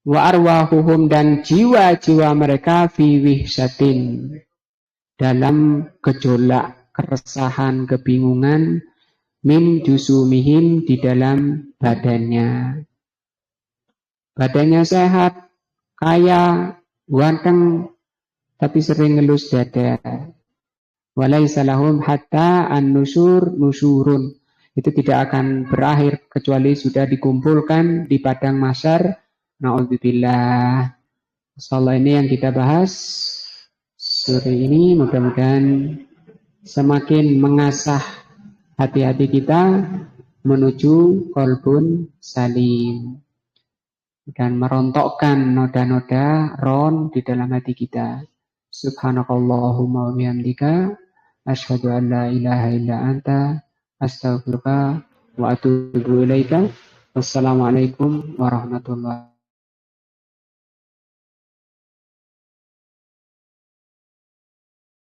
Wa arwahuhum, dan jiwa-jiwa mereka fi wihsatin, dalam gejolak, keresahan, kebingungan, min jusumihim, di dalam badannya. Badannya sehat, kaya, ganteng, tapi sering ngelus dada. Walaysa lahum hatta an-nusur nusurun. Itu tidak akan berakhir kecuali sudah dikumpulkan di padang mahsyar. Na'udzubillah. Insyaallah ini yang kita bahas sore ini, mudah-mudahan semakin mengasah hati-hati kita menuju qalbun salim dan merontokkan noda-noda ron di dalam hati kita. Subhanakallahumma wa bihamdika asyhadu an la ilaha illa anta astaghfiruka wa atubu ilaika. Wassalamualaikum warahmatullahi wabarakatuh.